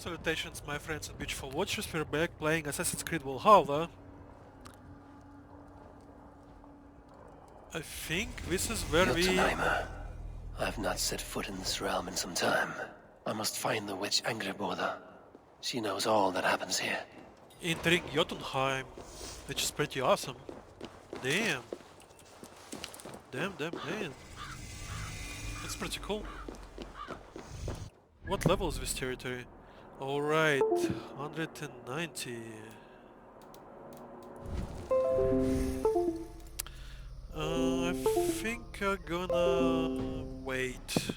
Salutations, my friends and beautiful watchers. We're back playing Assassin's Creed Valhalla. I think this is where Jotunheim. I've not set foot in this realm in some time. I must find the witch Angreboda. She knows all that happens here. entering Jotunheim, which is pretty awesome. Damn. Damn. That's pretty cool. What level is this territory? Alright, 190. I think I'm gonna wait.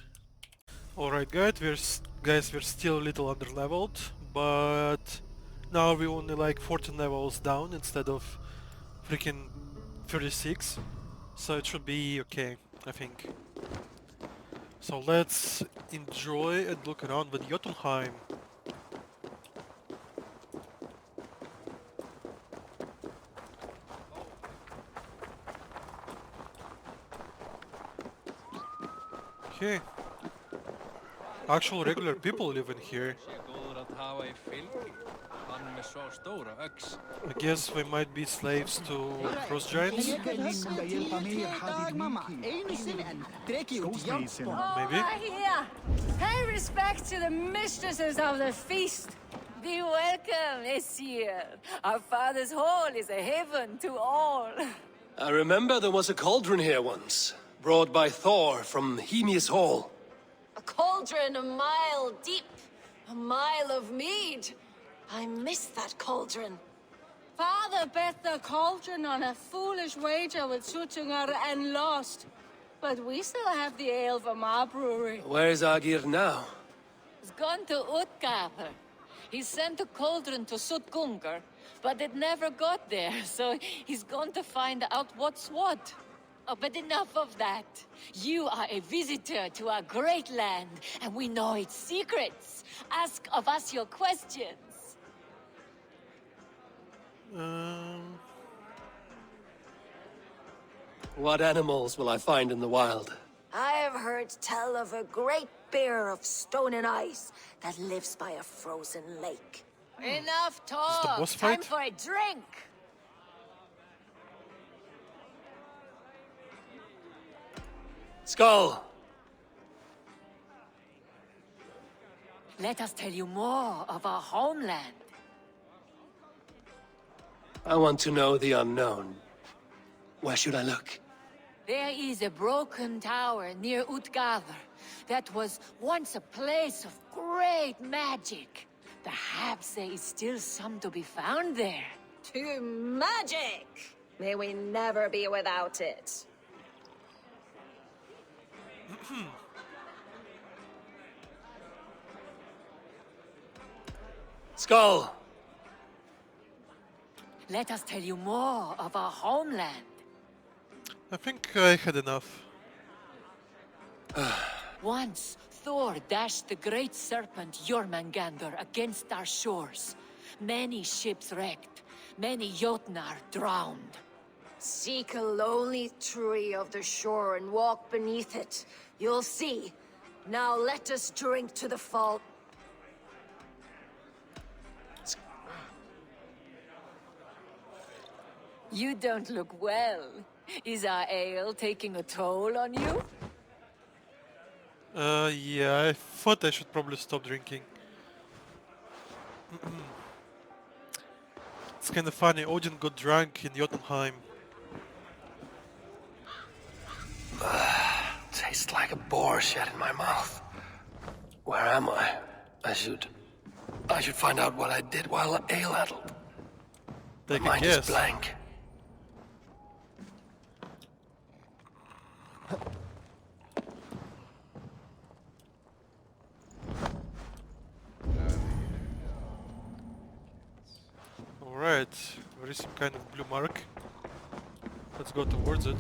Alright guys, we're still a little under-leveled, but now we're only like 14 levels down instead of freaking 36, so it should be okay, I think. So let's enjoy and look around with Jotunheim. Okay. Actual regular people live in here. I guess we might be slaves to cross giants. Maybe. Here. Pay respect to the mistresses of the feast. Be welcome this year. Our father's hall is a haven to all. I remember there was a cauldron here once, brought by Thor from Hemia's Hall. A cauldron a mile deep, a mile of mead. I miss that cauldron. Father bet the cauldron on a foolish wager with Suttinger and lost. But we still have the ale from our brewery. Where is Agir now? He's gone to Utgarður. He sent a cauldron to Sutgungur, but it never got there, so he's gone to find out what's what. Oh, but enough of that. You are a visitor to our great land, and we know its secrets. Ask of us your questions. What animals will I find in the wild? I have heard tell of a great bear of stone and ice that lives by a frozen lake. Enough talk. boss Time fight? for a drink. Skull! Let us tell you more of our homeland. I want to know the unknown. Where should I look? There is a broken tower near Utgarður that was once a place of great magic. Perhaps there is still some to be found there. To magic! May we never be without it. Skull! Let us tell you more of our homeland. I think I had enough. Once, Thor dashed the great serpent Jormungandr against our shores. Many ships wrecked, many Jotnar drowned. Seek a lonely tree of the shore and walk beneath it. You'll see. Now let us drink to the fall. You don't look well. Is our ale taking a toll on you? Yeah, I thought I should probably stop drinking. It's kinda funny, Odin got drunk in Jotunheim. Tastes like a boar shed in my mouth. Where am I? I should find out what I did while ale-addled. Take My a mind is guess. blank. Alright, there is some kind of blue mark. Let's go towards it.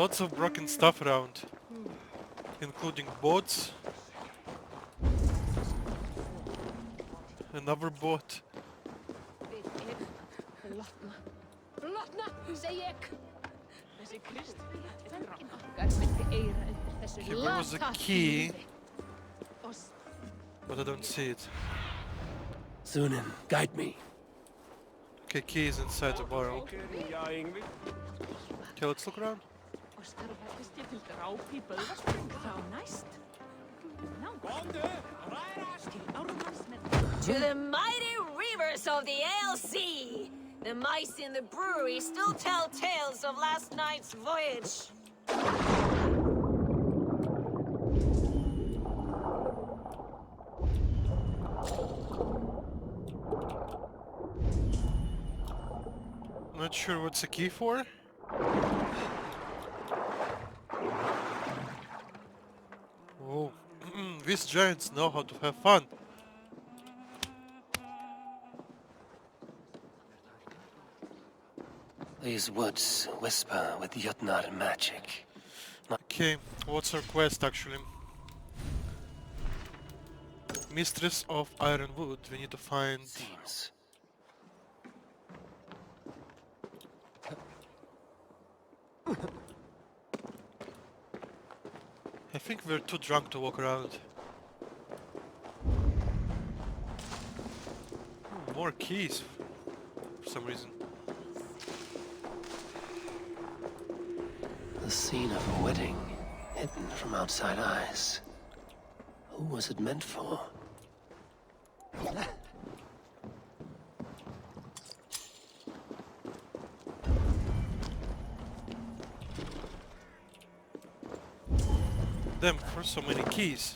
lots of broken stuff around, including boats. Another boat. Okay, where was the key? But I don't see it. Sunan, guide me. Okay, key is inside the barrel. Okay, let's look around. To the mighty reavers of the ALC! The mice in the brewery still tell tales of last night's voyage. Not sure what's the key for. Oh, these giants know how to have fun. These woods whisper with Jotunheim magic. Okay, what's our quest actually? Mistress of Ironwood. We need to find... Seems. I think we're too drunk to walk around. More keys for some reason. The scene of a wedding, hidden from outside eyes. Who was it meant for? Damn, for so many keys.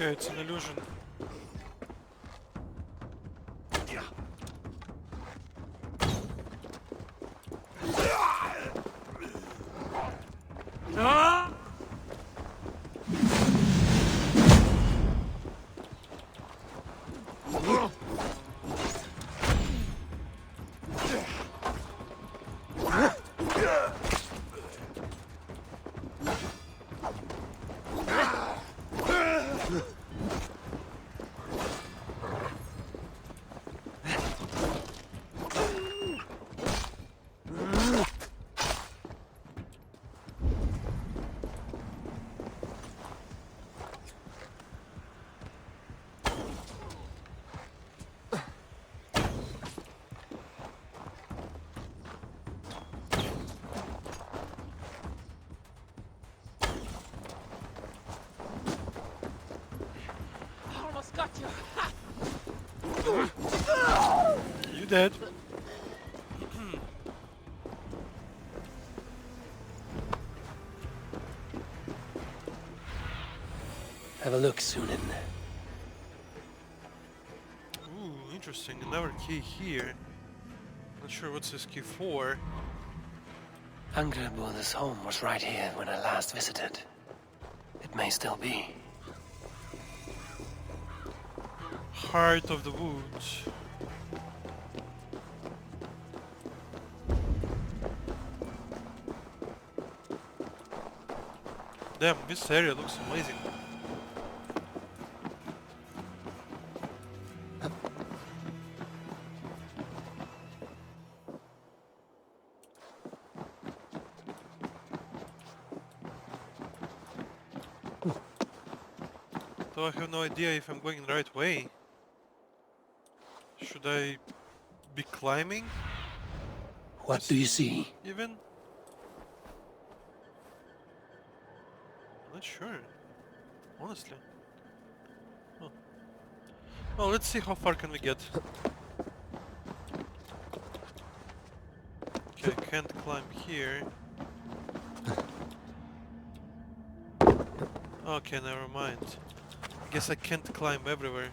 Okay, it's an illusion. You dead. Have a look, Sunan. Ooh, interesting. Another key here. Not sure what's this key for. Angreboda's home was right here when I last visited. It may still be. Heart of the Woods. Damn, this area looks amazing. Though I have no idea if I'm going the right way. Should I be climbing? What do you see? Even? Not sure, honestly. Oh. Well, let's see how far can we get. Okay, I can't climb here. Okay, never mind. I guess I can't climb everywhere.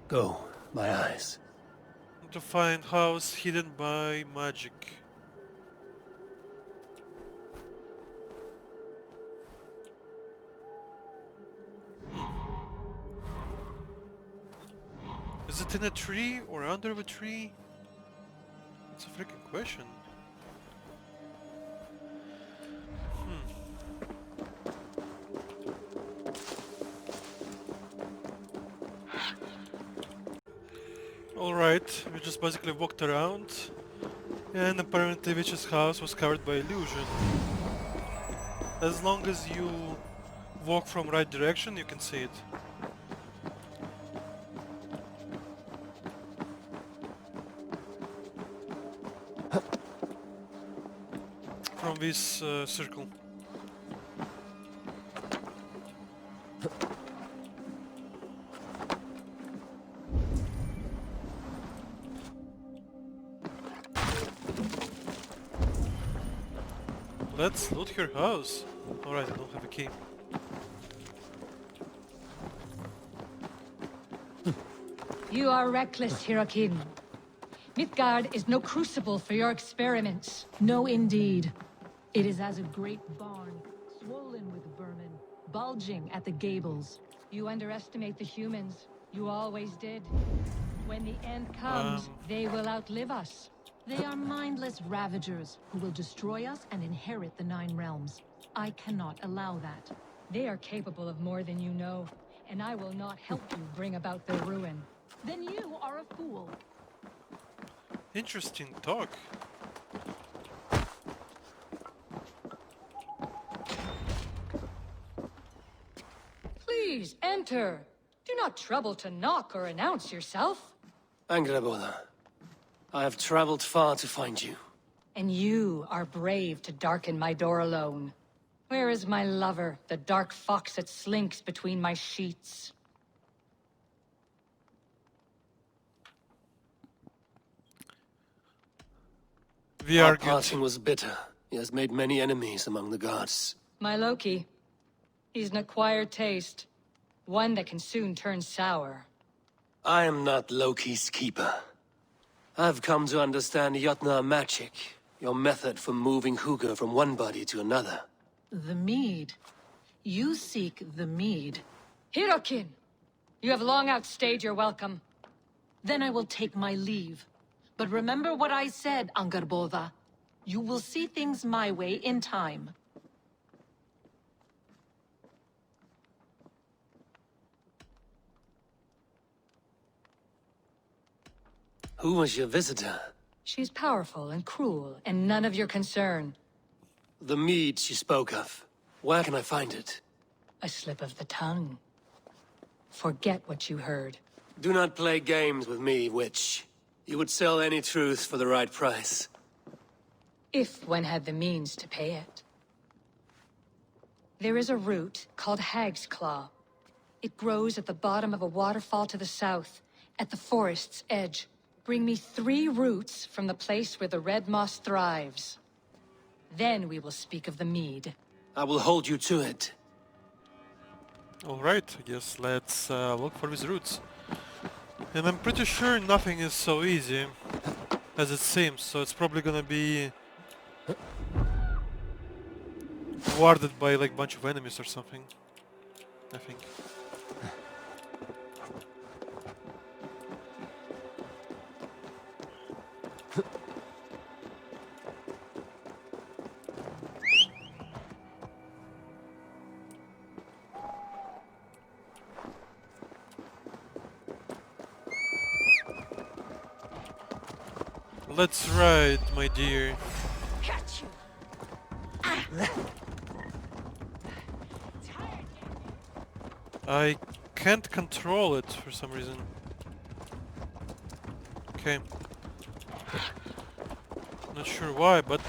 Go, my eyes. To find house hidden by magic. Is it in a tree or under a tree? It's a freaking question. Alright, we just basically walked around, and apparently Witch's house was covered by illusion. As long as you walk from right direction, you can see it. From this circle. Let's loot her house. Alright, I don't have a key. You are reckless, Hirokin. Midgard is no crucible for your experiments. No, indeed. It is as a great barn, swollen with vermin, bulging at the gables. You underestimate the humans. You always did. When the end comes, they will outlive us. They are mindless ravagers who will destroy us and inherit the Nine Realms. I cannot allow that. They are capable of more than you know, and I will not help you bring about their ruin. Then you are a fool. Interesting talk. Please, enter. Do not trouble to knock or announce yourself. Angraboda, I have traveled far to find you. And you are brave to darken my door alone. Where is my lover, the dark fox that slinks between my sheets? We Our argued. passing was bitter. He has made many enemies among the gods. My Loki. He's an acquired taste. One that can soon turn sour. I am not Loki's keeper. I've come to understand Jotunheim magic, your method for moving Hugr from one body to another. The mead. You seek the mead. Hirokin! You have long outstayed your welcome. Then I will take my leave. But remember what I said, Angarboda. You will see things my way in time. Who was your visitor? She's powerful and cruel, and none of your concern. The mead she spoke of. Where can I find it? A slip of the tongue. Forget what you heard. Do not play games with me, witch. You would sell any truth for the right price. If one had the means to pay it. There is a root called Hag's Claw. It grows at the bottom of a waterfall to the south, at the forest's edge. Bring me 3 roots from the place where the red moss thrives. Then we will speak of the mead. I will hold you to it. Alright, I guess let's look for these roots. And I'm pretty sure nothing is so easy as it seems, so it's probably gonna be warded by like a bunch of enemies or something, I think. Let's ride, my dear. Catch you. I can't control it for some reason. Okay. Not sure why, but...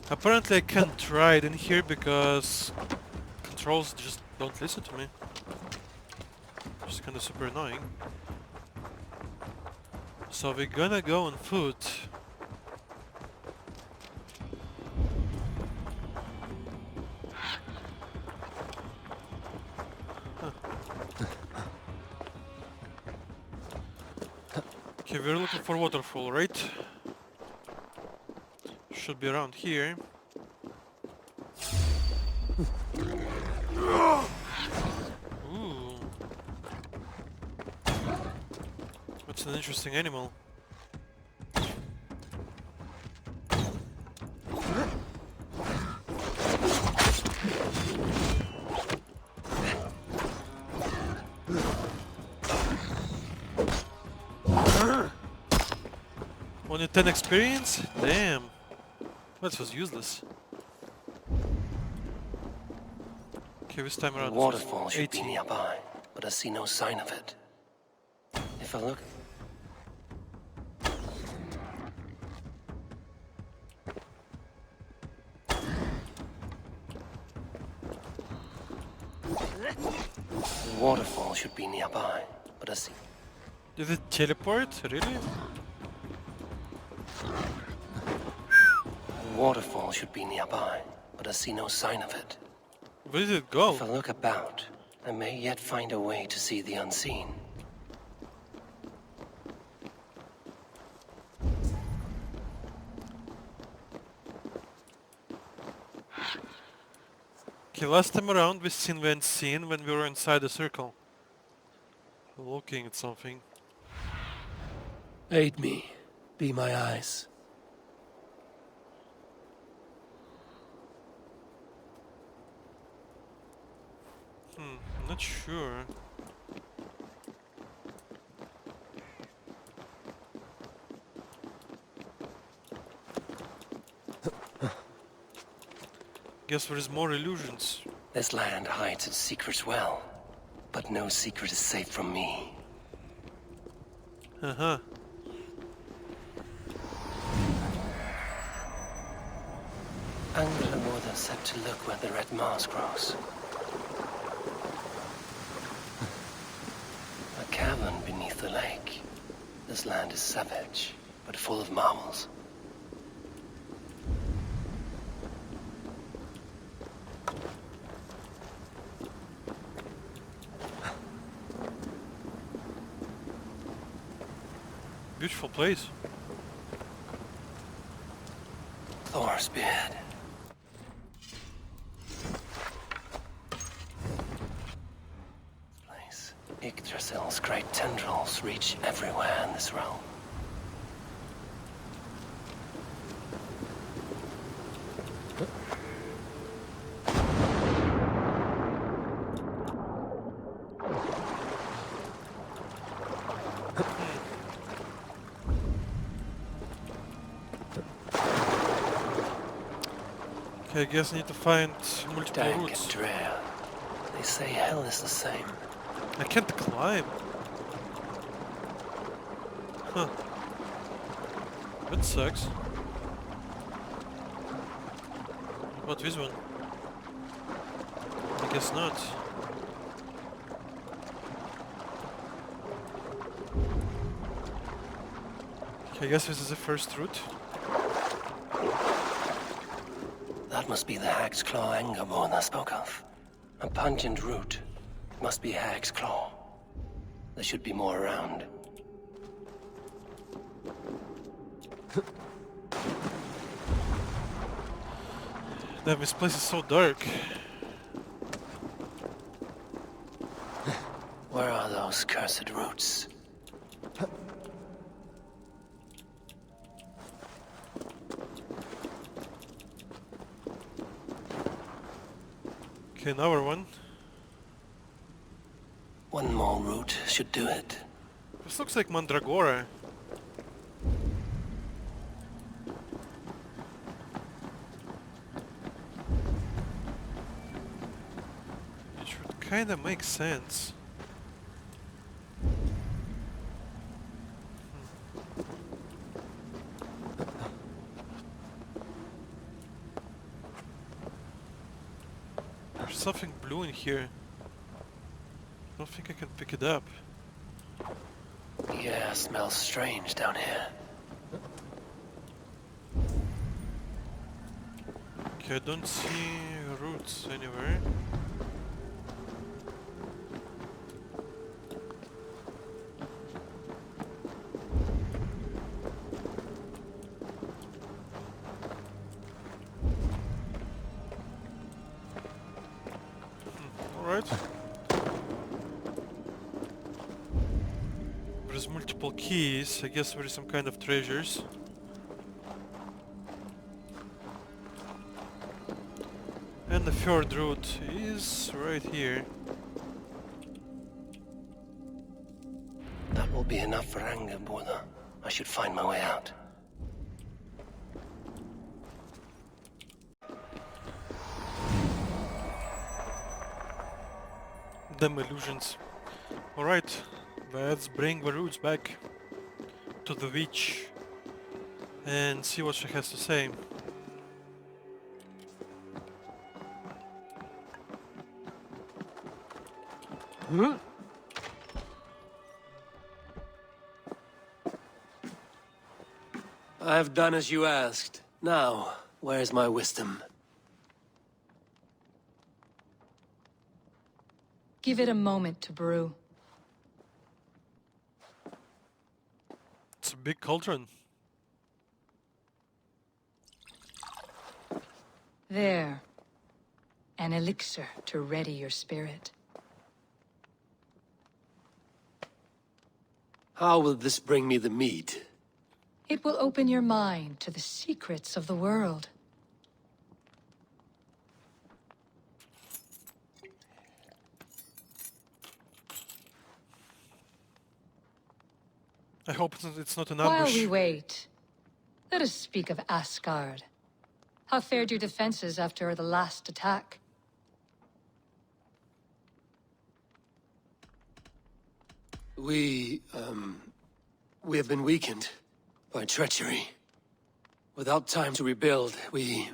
Apparently I can't ride in here because controls just don't listen to me. It's kinda super annoying. So we're gonna go on foot. Okay, we're looking for waterfall, right? Should be around here. Ooh. That's an interesting animal. Only 10 experience? Damn. That was useless. Okay, this time The around waterfall should be 18. nearby, but I see no sign of it. If I look... The waterfall should be nearby, but I see... Did it teleport? Really? The waterfall should be nearby, but I see no sign of it. Where did it go? If I look about, I may yet find a way to see the unseen. Okay, last time around we seen the unseen when we were inside the circle. Looking at something. Aid me. Be my eyes. I'm not sure. Guess there is more illusions. This land hides its secrets well, but no secret is safe from me. Uh-huh. Angela said to look where the red Mars grows. A cavern beneath the lake. This land is savage, but full of marvels. Beautiful place. Thor's beard. Place. Yggdrasil's great tendrils reach everywhere in this realm. Okay, I guess I need to find multiple Dank routes. and drear. They say hell is the same. I can't climb. Huh. That sucks. What this one? I guess not. Okay, I guess this is the first route. That must be the Hag's Claw Eivor I spoke of. A pungent root. Must be Hag's Claw. There should be more around. Damn, this place is so dark. are those cursed roots? Okay, another one. One more root should do it. This looks like Mandragora. It should kinda make sense. There's something blue in here. I don't think I can pick it up. The air smells strange down here. Okay, I don't see roots anywhere. Alright. There's multiple keys. I guess there is some kind of treasures. And the third route is right here. That will be enough for anger, Buddha. I should find my way out. Them illusions. Alright, let's bring the roots back to the witch and see what she has to say. I've done as you asked. Now, where's my wisdom? Give it a moment to brew. It's a big cauldron. There. An elixir to ready your spirit. How will this bring me the mead? It will open your mind to the secrets of the world. I hope it's not an While ambush. we wait, let us speak of Asgard. How fared your defenses after the last attack? We have been weakened by treachery. Without time to rebuild, we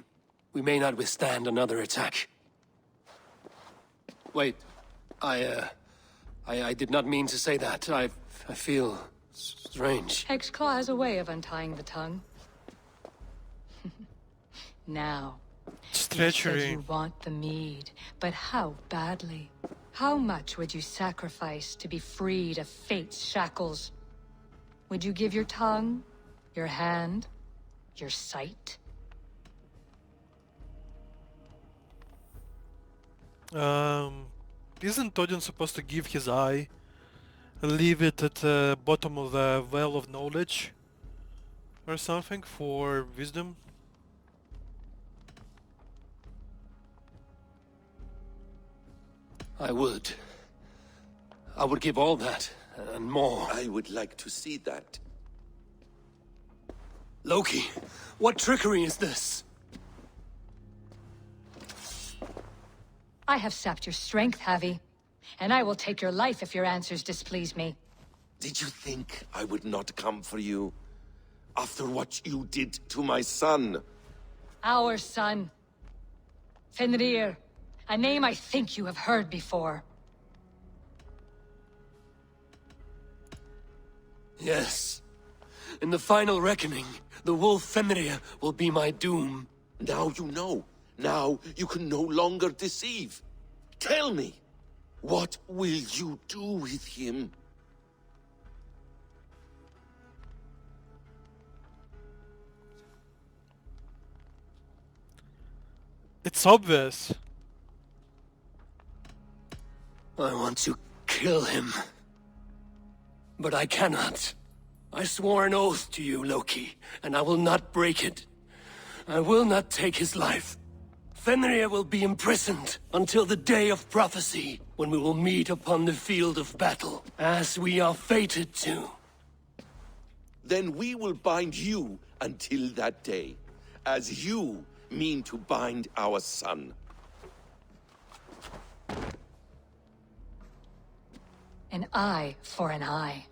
may not withstand another attack. Wait, I did not mean to say that. I feel strange. Hexclaw has a way of untying the tongue. Now, It's you said treachery. you want the mead, but how badly? How much would you sacrifice to be freed of fate's shackles? Would you give your tongue, your hand, your sight? Isn't Odin supposed to give his eye? Leave it at the bottom of the well of knowledge? Or something for wisdom? I would give all that, and more. I would like to see that. Loki, what trickery is this? I have sapped your strength, Havi. And I will take your life if your answers displease me. Did you think I would not come for you? After what you did to my son? Our son. Fenrir. A name I think you have heard before. Yes. In the final reckoning, the wolf Fenrir will be my doom. Now you know. Now you can no longer deceive. Tell me, what will you do with him? It's obvious. I want to kill him. But I cannot. I swore an oath to you, Loki, and I will not break it. I will not take his life. Fenrir will be imprisoned until the day of prophecy, when we will meet upon the field of battle, as we are fated to. Then we will bind you until that day, as you mean to bind our son. An eye for an eye.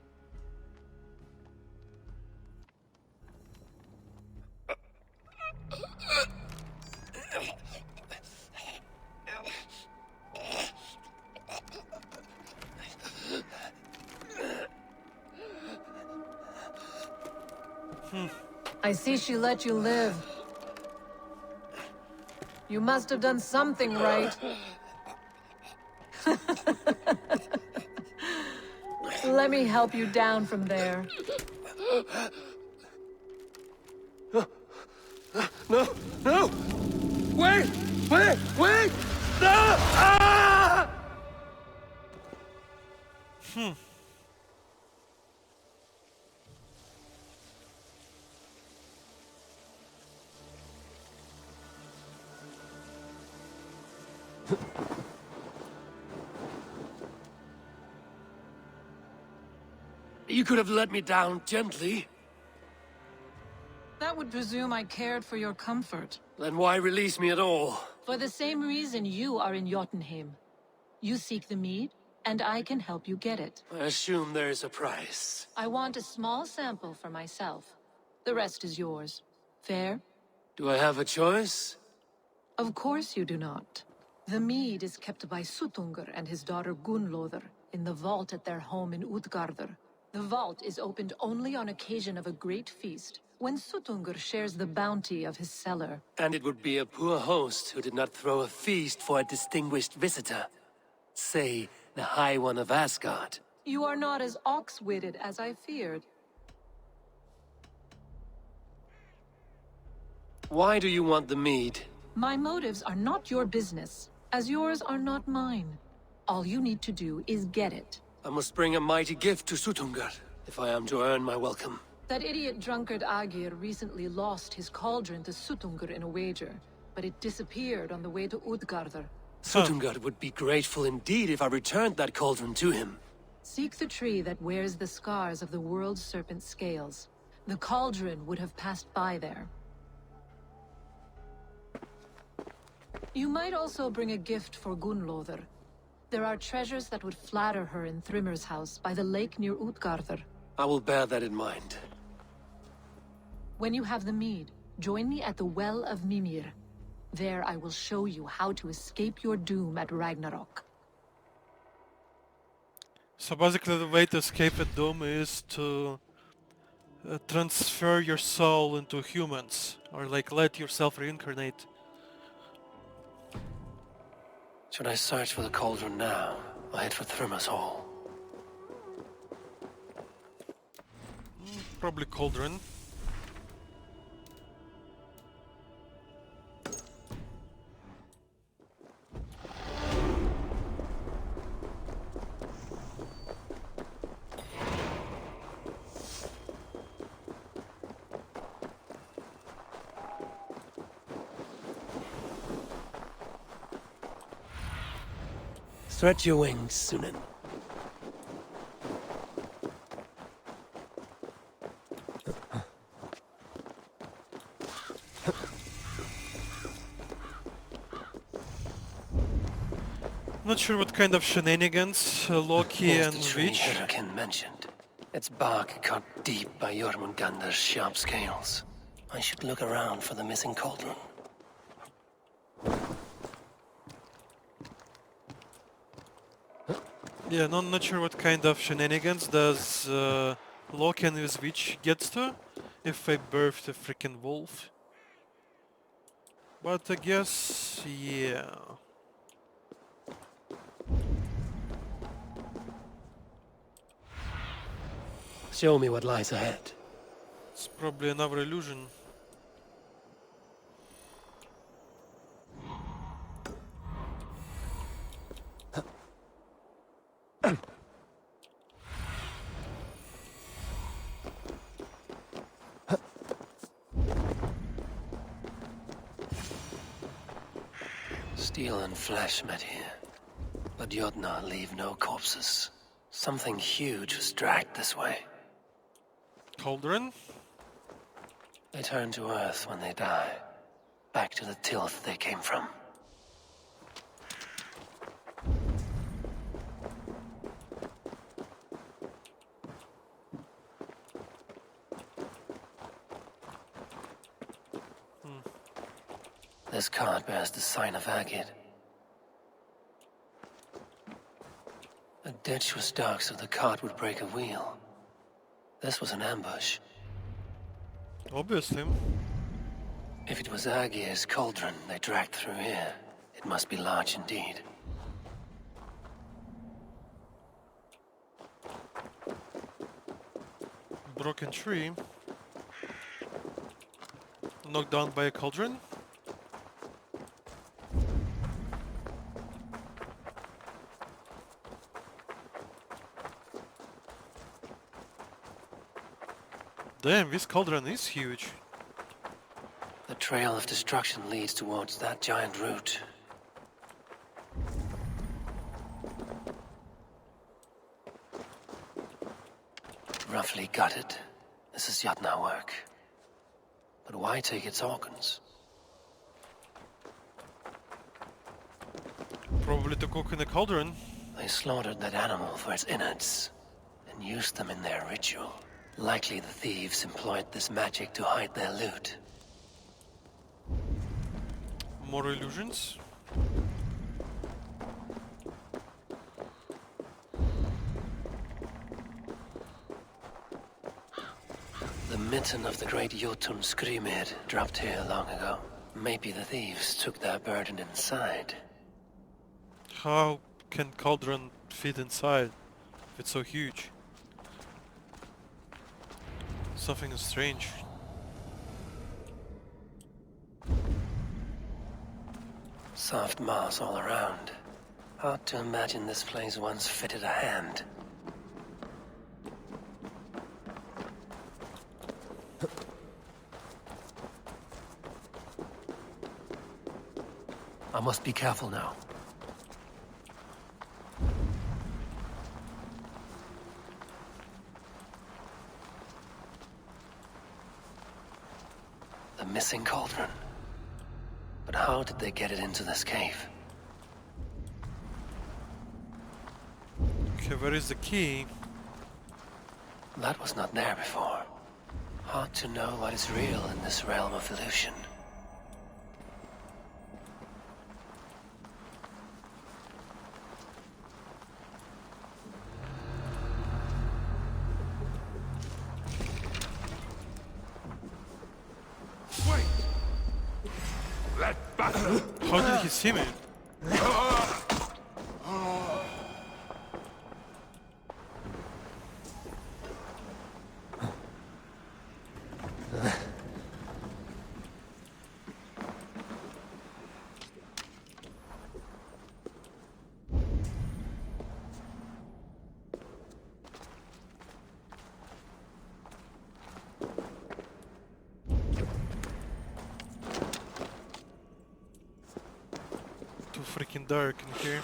I see she let you live. You must have done something right. Let me help you down from there. No! No! Wait! Wait! Wait! No! Ah! You could have let me down gently. That would presume I cared for your comfort. Then why release me at all? For the same reason you are in Jotunheim. You seek the mead, and I can help you get it. I assume there is a price. I want a small sample for myself. The rest is yours. Fair? Do I have a choice? Of course you do not. The mead is kept by Suttungr and his daughter Gunnlóðr in the vault at their home in Utgardr. The vault is opened only on occasion of a great feast, when Suttungr shares the bounty of his cellar. And it would be a poor host who did not throw a feast for a distinguished visitor. Say, the High One of Asgard. You are not as ox-witted as I feared. Why do you want the mead? My motives are not your business, as yours are not mine. All you need to do is get it. I must bring a mighty gift to Suttungr, if I am to earn my welcome. That idiot drunkard Agir recently lost his cauldron to Suttungr in a wager, but it disappeared on the way to Utgardr. Suttungr would be grateful indeed if I returned that cauldron to him. Seek the tree that wears the scars of the world's serpent scales. The cauldron would have passed by there. You might also bring a gift for Gunnlóðr. There are treasures that would flatter her in Thrimmer's house by the lake near Utgardr. I will bear that in mind. When you have the mead, join me at the Well of Mimir. There I will show you how to escape your doom at Ragnarok. So basically the way to escape a doom is to transfer your soul into humans, or like let yourself reincarnate. Should I search for the cauldron now, or head for Thrimmer's hall? Probably cauldron. Stretch your wings, Sunan. Not sure what kind of shenanigans Loki and The tree Witch. Hyrrokin mentioned. Its bark cut deep by Jormungandr's sharp scales. I should look around for the missing cauldron. Yeah, not sure what kind of shenanigans does Loki and his witch gets to if I birthed a freaking wolf. But I guess, yeah. Show me what lies ahead. It's probably another illusion. Steel and flesh met here. But Jotnar leave no corpses. Something huge was dragged this way. Cauldron? They turn to earth when they die. Back to the tilth they came from. This cart bears the sign of Agid. The ditch was dark so the cart would break a wheel. This was an ambush. Obviously. If it was Agir's cauldron they dragged through here, it must be large indeed. Broken tree. Knocked down by a cauldron. Damn, this cauldron is huge. The trail of destruction leads towards that giant root. Roughly gutted. This is Jotnar work. But why take its organs? Probably to cook in a cauldron. They slaughtered that animal for its innards and used them in their ritual. Likely the thieves employed this magic to hide their loot. More illusions. The mitten of the great Jotun Skrimir dropped here long ago. Maybe the thieves took their burden inside. How can cauldron fit inside if it's so huge? Something is strange. Soft moss all around. Hard to imagine this place once fitted a hand. I must be careful now. The missing cauldron. But how did they get it into this cave? Okay, where is the key? That was not there before. Hard to know what is real in this realm of illusion. How did he see me? Too freaking dark in here.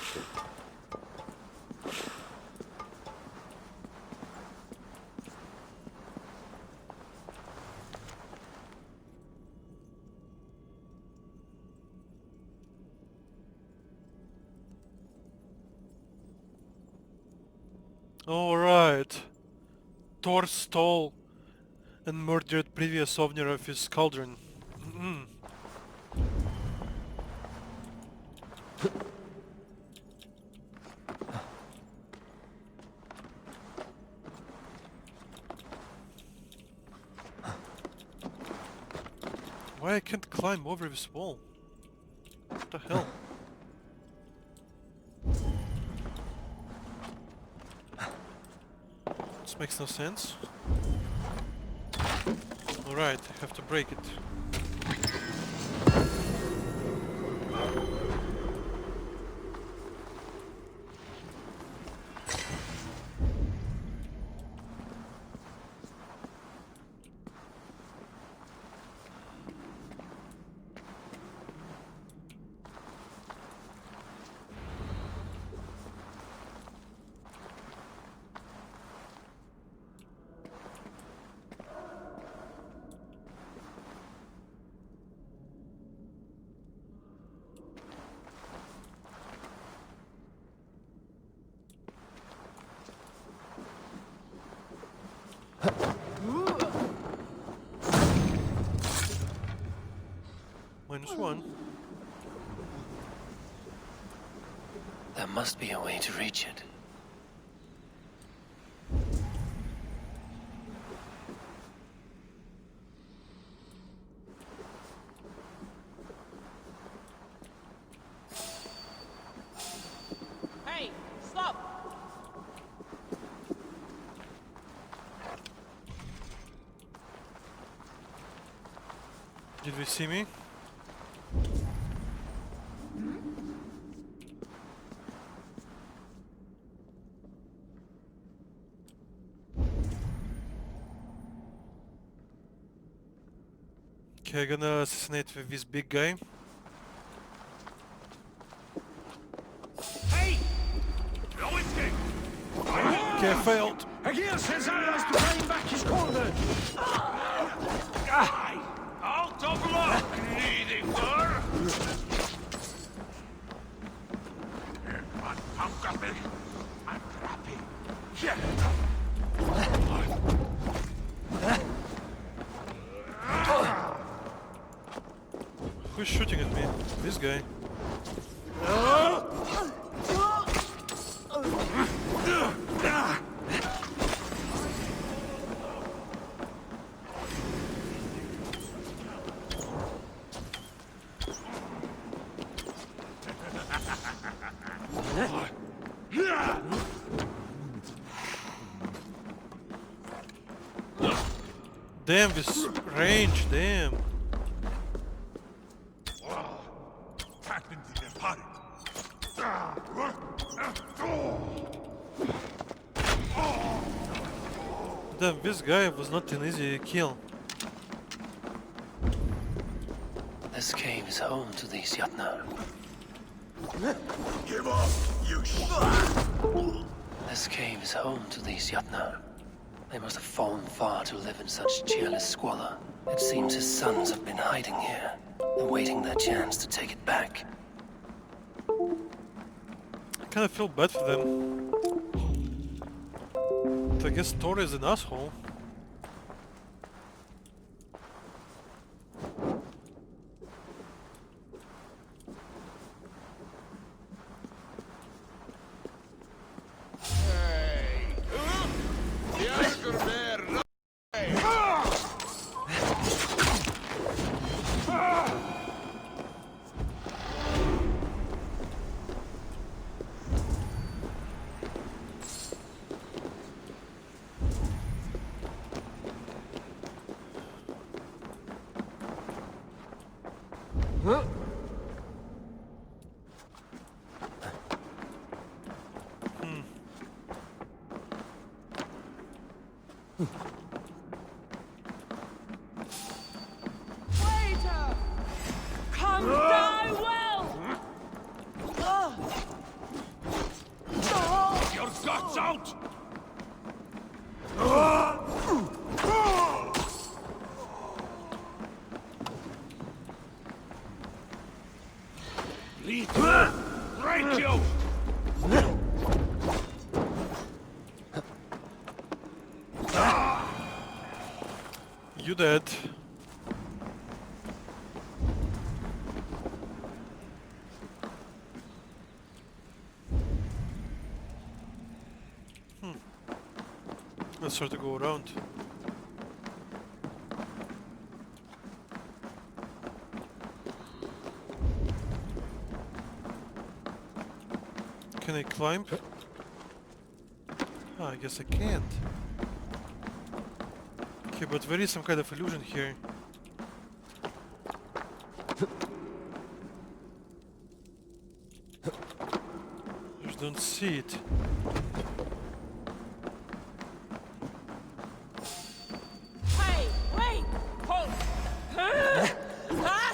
Alright. Thor stole and murdered previous owner of his cauldron. Why I can't climb over this wall? What the hell? This makes no sense. Alright, I have to break it. one. There must be a way to reach it. Hey, stop! Did we see me? Okay, I'm gonna assassinate with this big guy. Hey! No escape! Okay, I failed. Again, says I has to claim back his corner! Out of luck, Eivor! I'm happy. Yeah. Who's shooting at me? This guy. Damn, this range, damn. Damn, this guy was not an easy kill. This cave is home to these Jotnar. Give up, you This cave is home to these Jotnar. They must have fallen far to live in such cheerless squalor. It seems his sons have been hiding here, awaiting their chance to take it back. I kinda feel bad for them. But I guess Thor is an asshole. Waiter! Come die well! Your guts out! Bleed right, you! You dead. Let's try to go around. Can I climb? Ah, I guess I can't. Okay, but there is some kind of illusion here. Just don't see it. Hey, wait! Hold! Blood!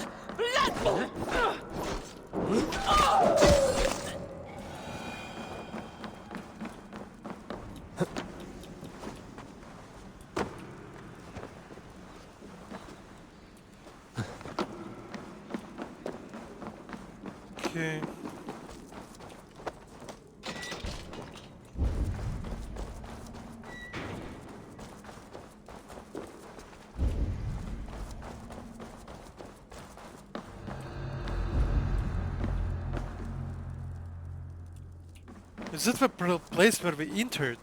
Okay. Is that the place where we entered?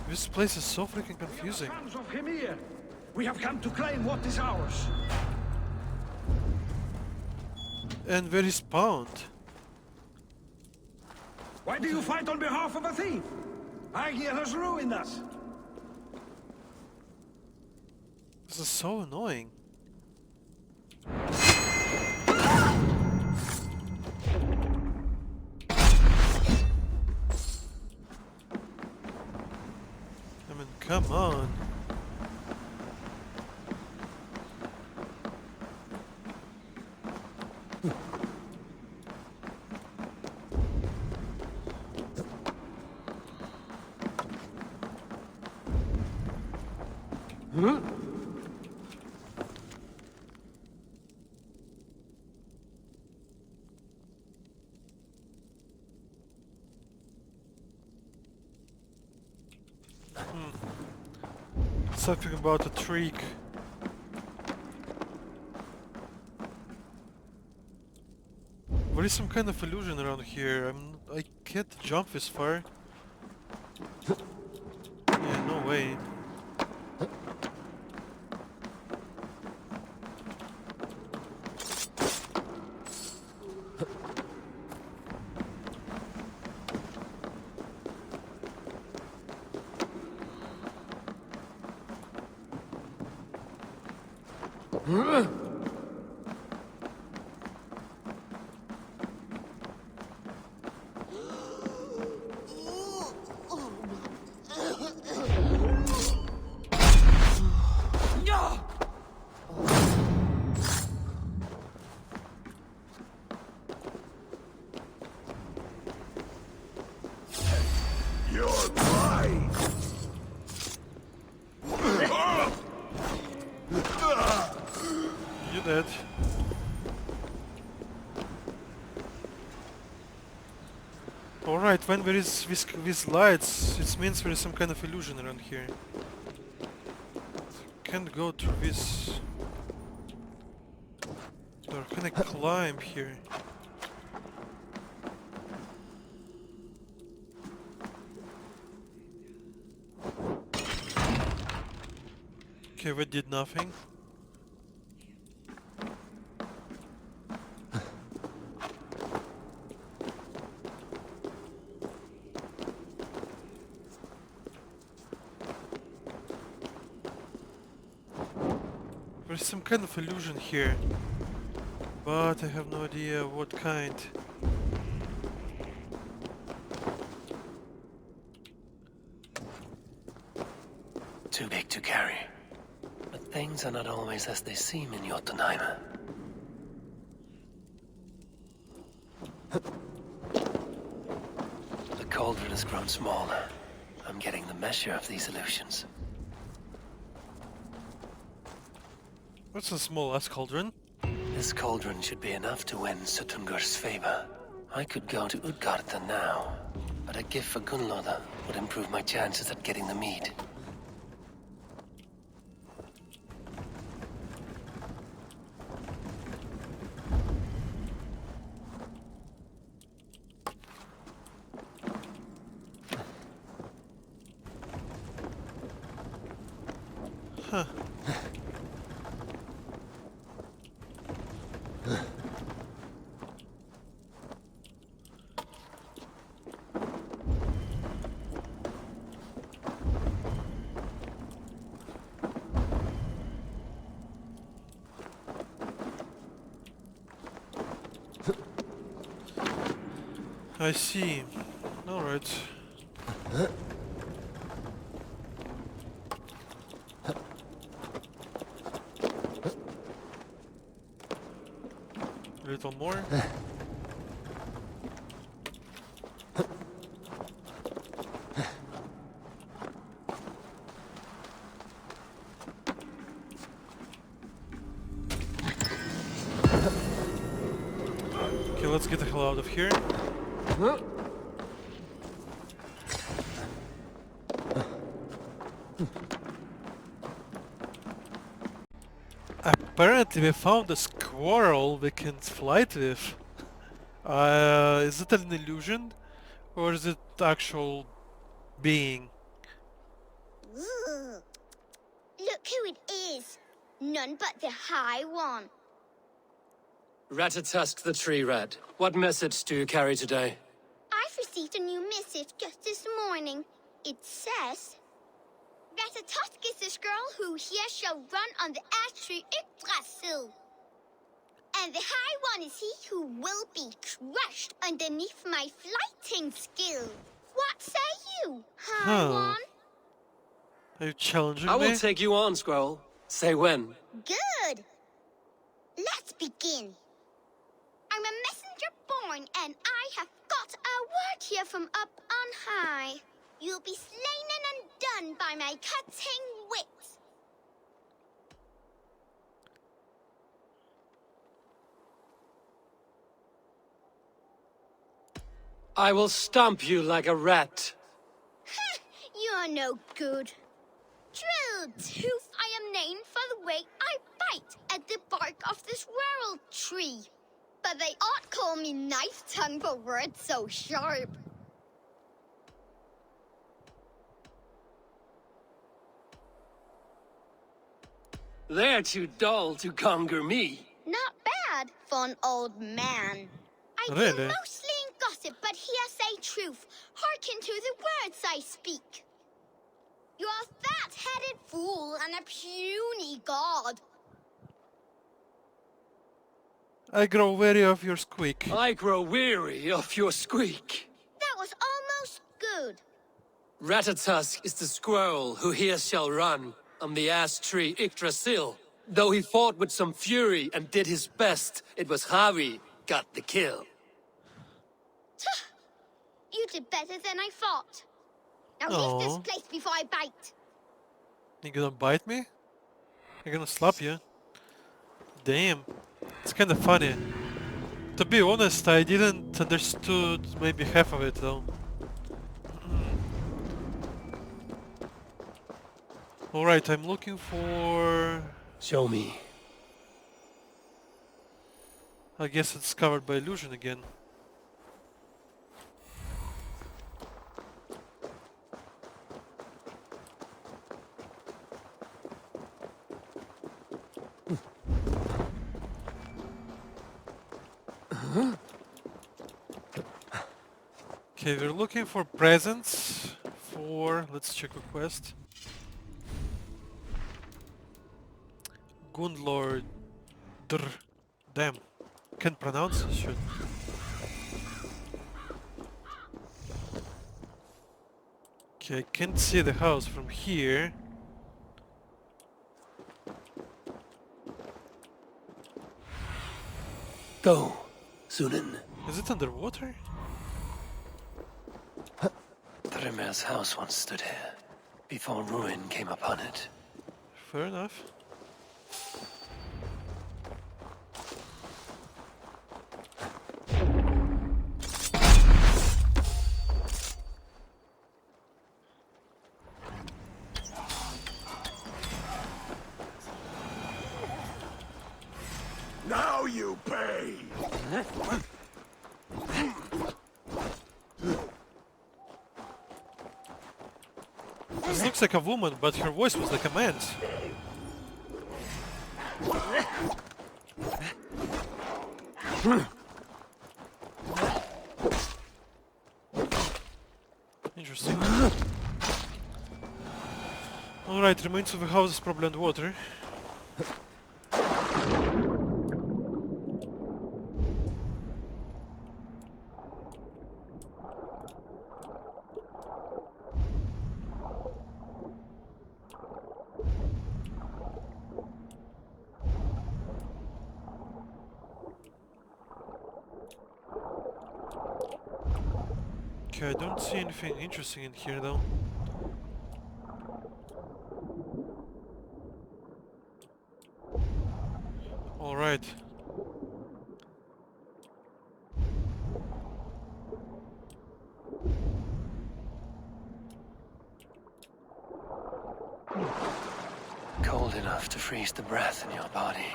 This place is so freaking confusing. Fans of Hymir, we have come to claim what is ours. And where is spawned? Why do you fight on behalf of a thief? Aegir has ruined us. This is so annoying. I mean, come on. Something about a trick. There is some kind of illusion around here. I can't jump this far. Yeah, no way. You're mine! You dead. Alright, when there is these lights, it means there is some kind of illusion around here. Can't go through this. Or can I climb here? Okay, we did nothing. There's some kind of illusion here, but I have no idea what kind. Too big to carry. But things are not always as they seem in Jotunheim. The cauldron has grown smaller. I'm getting the measure of these illusions. What's a small ass cauldron? This cauldron should be enough to win Sutungur's favor. I could go to Utgarda now, but a gift for Gunnlóða would improve my chances at getting the mead. Huh. I see. Alright. A little more. Okay, let's get the hell out of here. Apparently we found a squirrel we can fly with. Is it an illusion? Or is it actual being? Ugh. Look who it is. None but the High One. Ratatusk the Tree Rat, what message do you carry today? I've received a new message just this morning. It says, Ratatusk is this girl who here shall run on the ash tree Yggdrasil. And the High One is he who will be crushed underneath my flighting skill. What say you, High Huh. One? Are you challenging I will me? take you on, Squirrel. Say when. Good. Let's begin. I'm a messenger born, and I have got a word here from up on high. You'll be slain and undone by my cutting wit. I will stomp you like a rat. You're no good. Drill tooth, I am named for the way I bite at the bark of this world tree. But they ought call me knife tongue for words so sharp. They're too dull to conquer me. Not bad for an old man. I Really? deal mostly in gossip, but here say truth. Hearken to the words I speak. You're a fat-headed fool and a puny god. I grow weary of your squeak. I grow weary of your squeak. That was almost good. Ratatusk is the squirrel who here shall run on the ash tree Yggdrasil. Though he fought with some fury and did his best, it was Harvey got the kill. You did better than I thought. Now leave Aw. this place before I bite. You gonna bite me? I'm gonna slap you. Damn. It's kinda funny. To be honest, I didn't understood maybe half of it though. Alright, I'm looking for... Show me. I guess it's covered by illusion again. Okay, we're looking for presents for... Let's check a quest. Gunlord... Damn. Can't pronounce this shit. Okay, I can't see the house from here. Go, Sunan. Is it underwater? Thrymir's house once stood here, before ruin came upon it. Fair enough. Now you pay! This looks like a woman, but her voice was like a man's. Interesting. Alright, remains of the house is probably underwater. Okay, I don't see anything interesting in here though. Alright. Cold enough to freeze the breath in your body.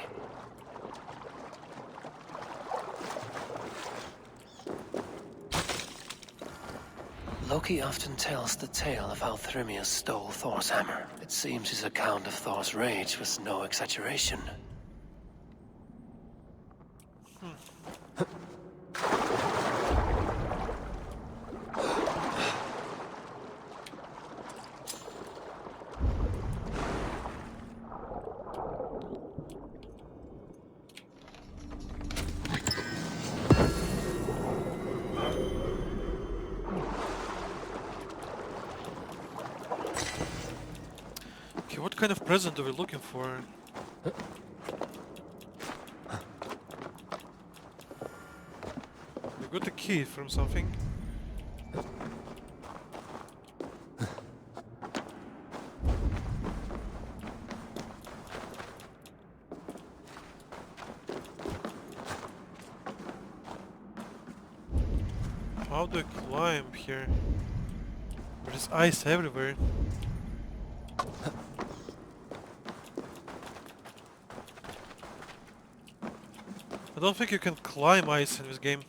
Loki often tells the tale of how Thrymia stole Thor's hammer. It seems his account of Thor's rage was no exaggeration. Okay, what kind of present are we looking for? We got a key from something. How do I climb here? There's ice everywhere. I don't think you can climb ice in this game.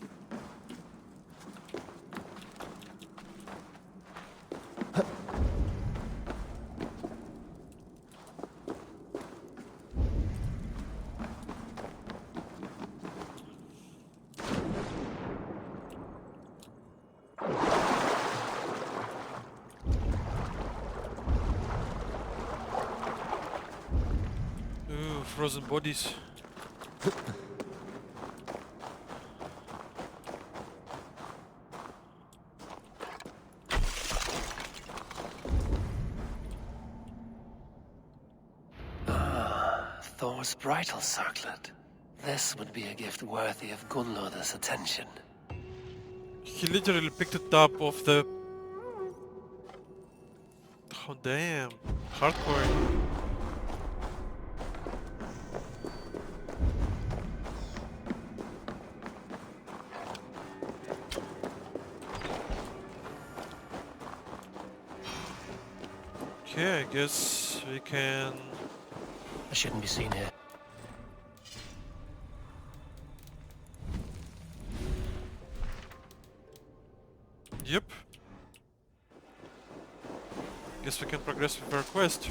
Ooh, frozen bodies. Thor's bridal circlet. This would be a gift worthy of Gunnlod's attention. He literally picked it up off the... Oh damn. Hardcore. Okay, I guess we can... I shouldn't be seen here. Yep. Guess we can progress with our quest.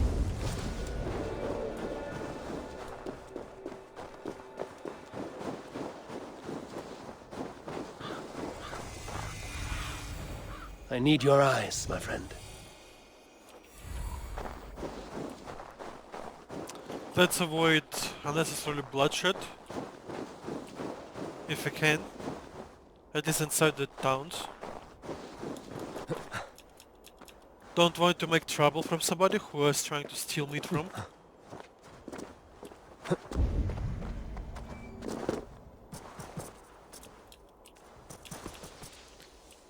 I need your eyes, my friend. Let's avoid unnecessarily bloodshed. If we can. At least inside the towns. Don't want to make trouble from somebody who is trying to steal meat from.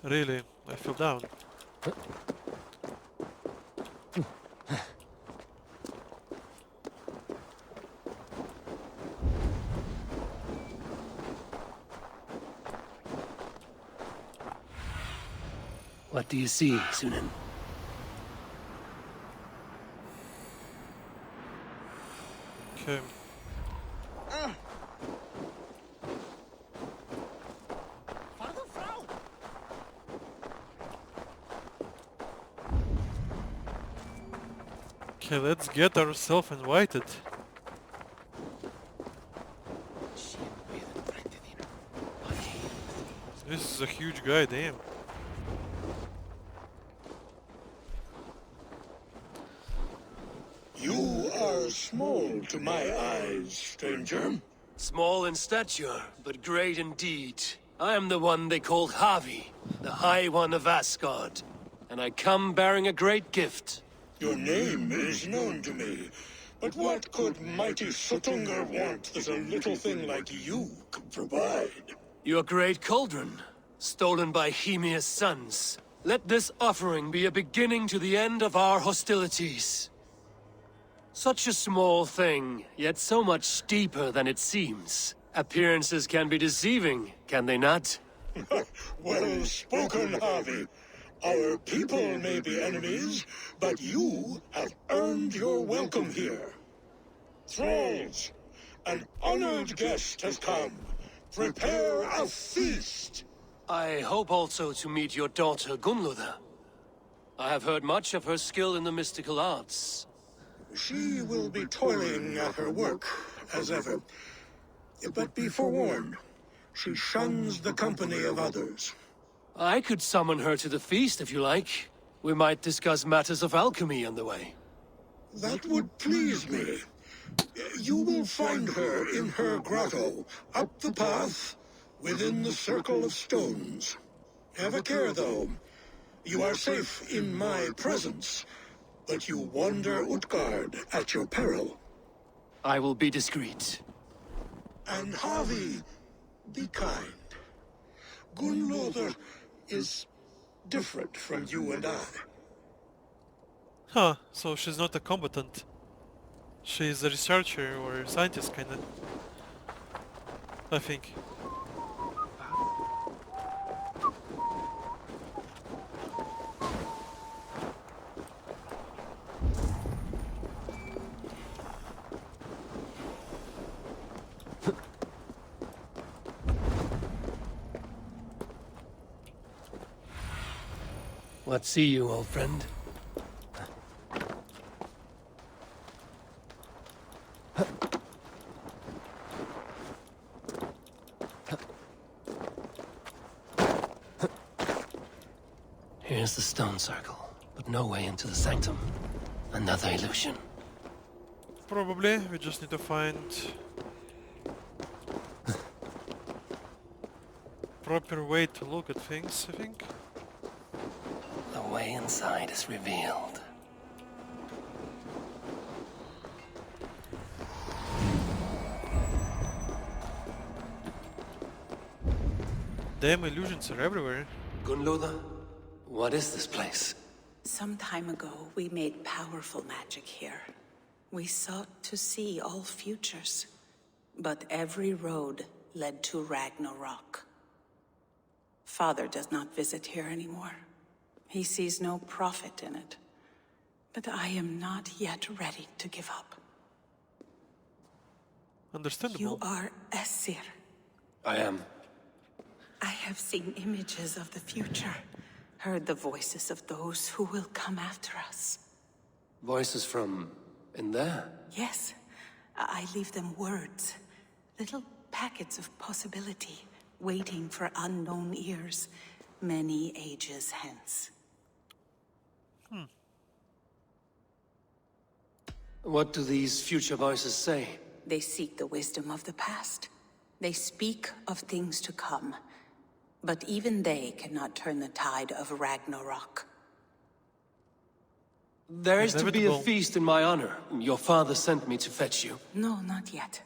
Really, I fell down. What do you see, Sunan? Okay. Okay, let's get ourselves invited. This is a huge guy, damn. You are small to my eyes, stranger. Small in stature, but great in deed. I am the one they call Havi, the High One of Asgard. And I come bearing a great gift. Your name is known to me, but what could mighty Suttungr want that a little thing like you could provide? Your great cauldron, stolen by Hymir's sons. Let this offering be a beginning to the end of our hostilities. Such a small thing, yet so much deeper than it seems. Appearances can be deceiving, can they not? Well spoken, Harvey. Our people may be enemies, but you have earned your welcome here. Thralls, an honored guest has come. Prepare a feast. I hope also to meet your daughter Gunnlod. I have heard much of her skill in the mystical arts. She will be toiling at her work, as ever. But be forewarned, she shuns the company of others. I could summon her to the feast if you like. We might discuss matters of alchemy on the way. That would please me. You will find her in her grotto, up the path, within the circle of stones. Have a care, though. You are safe in my presence, but you wander Utgard at your peril. I will be discreet. And Havi, be kind. Gunloder is different from you and I. Huh, so she's not a combatant. She's a researcher or a scientist, kinda. I think. What see you, old friend? Here's the stone circle, but no way into the sanctum. Another illusion. Probably, we just need to find proper way to look at things, I think. The way inside is revealed. Damn, illusions are everywhere. Gunloda, what is this place? Some time ago, we made powerful magic here. We sought to see all futures, but every road led to Ragnarok. Father does not visit here anymore. He sees no profit in it. But I am not yet ready to give up. Understandable. You are Esir. I am. I have seen images of the future, heard the voices of those who will come after us. Voices from in there? Yes, I leave them words, little packets of possibility, waiting for unknown ears, many ages hence. What do these future voices say? They seek the wisdom of the past. They speak of things to come. But even they cannot turn the tide of Ragnarok. There is to be a Inevitable. feast in my honor. Your father sent me to fetch you. No, not yet.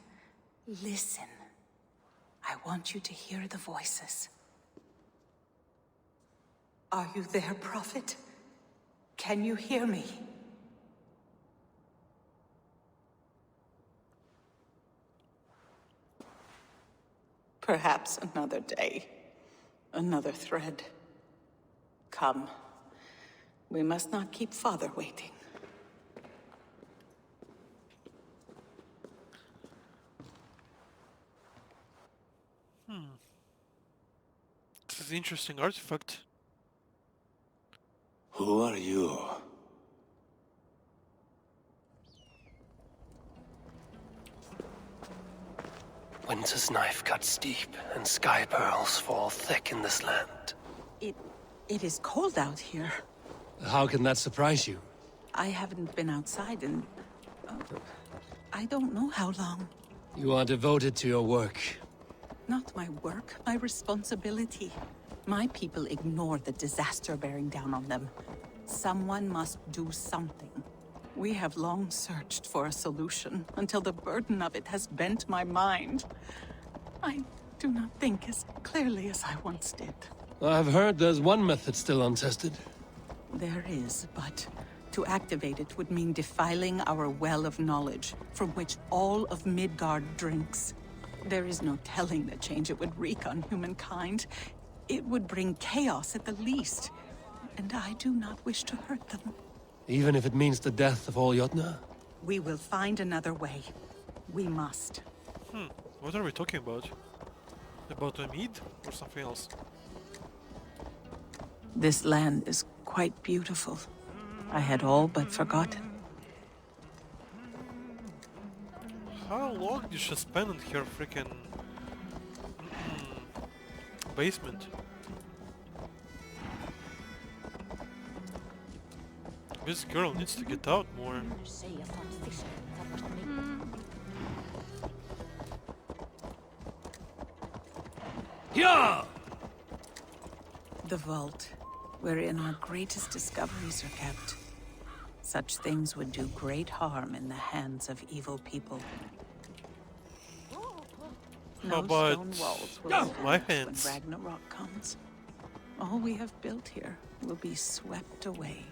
Listen. I want you to hear the voices. Are you there, Prophet? Can you hear me? Perhaps another day. Another thread. Come. We must not keep Father waiting. This is an interesting artifact. Who are you? Winter's knife cuts deep, and sky pearls fall thick in this land. It is cold out here. How can that surprise you? I haven't been outside in... I don't know how long. You are devoted to your work. Not my work, my responsibility. My people ignore the disaster bearing down on them. Someone must do something. We have long searched for a solution, until the burden of it has bent my mind. I do not think as clearly as I once did. I've heard there's one method still untested. There is, but to activate it would mean defiling our well of knowledge, from which all of Midgard drinks. There is no telling the change it would wreak on humankind. It would bring chaos at the least, and I do not wish to hurt them. Even if it means the death of all Jotnar? We will find another way. We must. What are we talking about? About a mead or something else? This land is quite beautiful. I had all but forgotten. How long did she spend in her freaking basement? This girl needs to get out more. Yeah! The vault, wherein our greatest discoveries are kept. Such things would do great harm in the hands of evil people. How No about stone walls will my stand us hands? when Ragnarok comes. All we have built here will be swept away.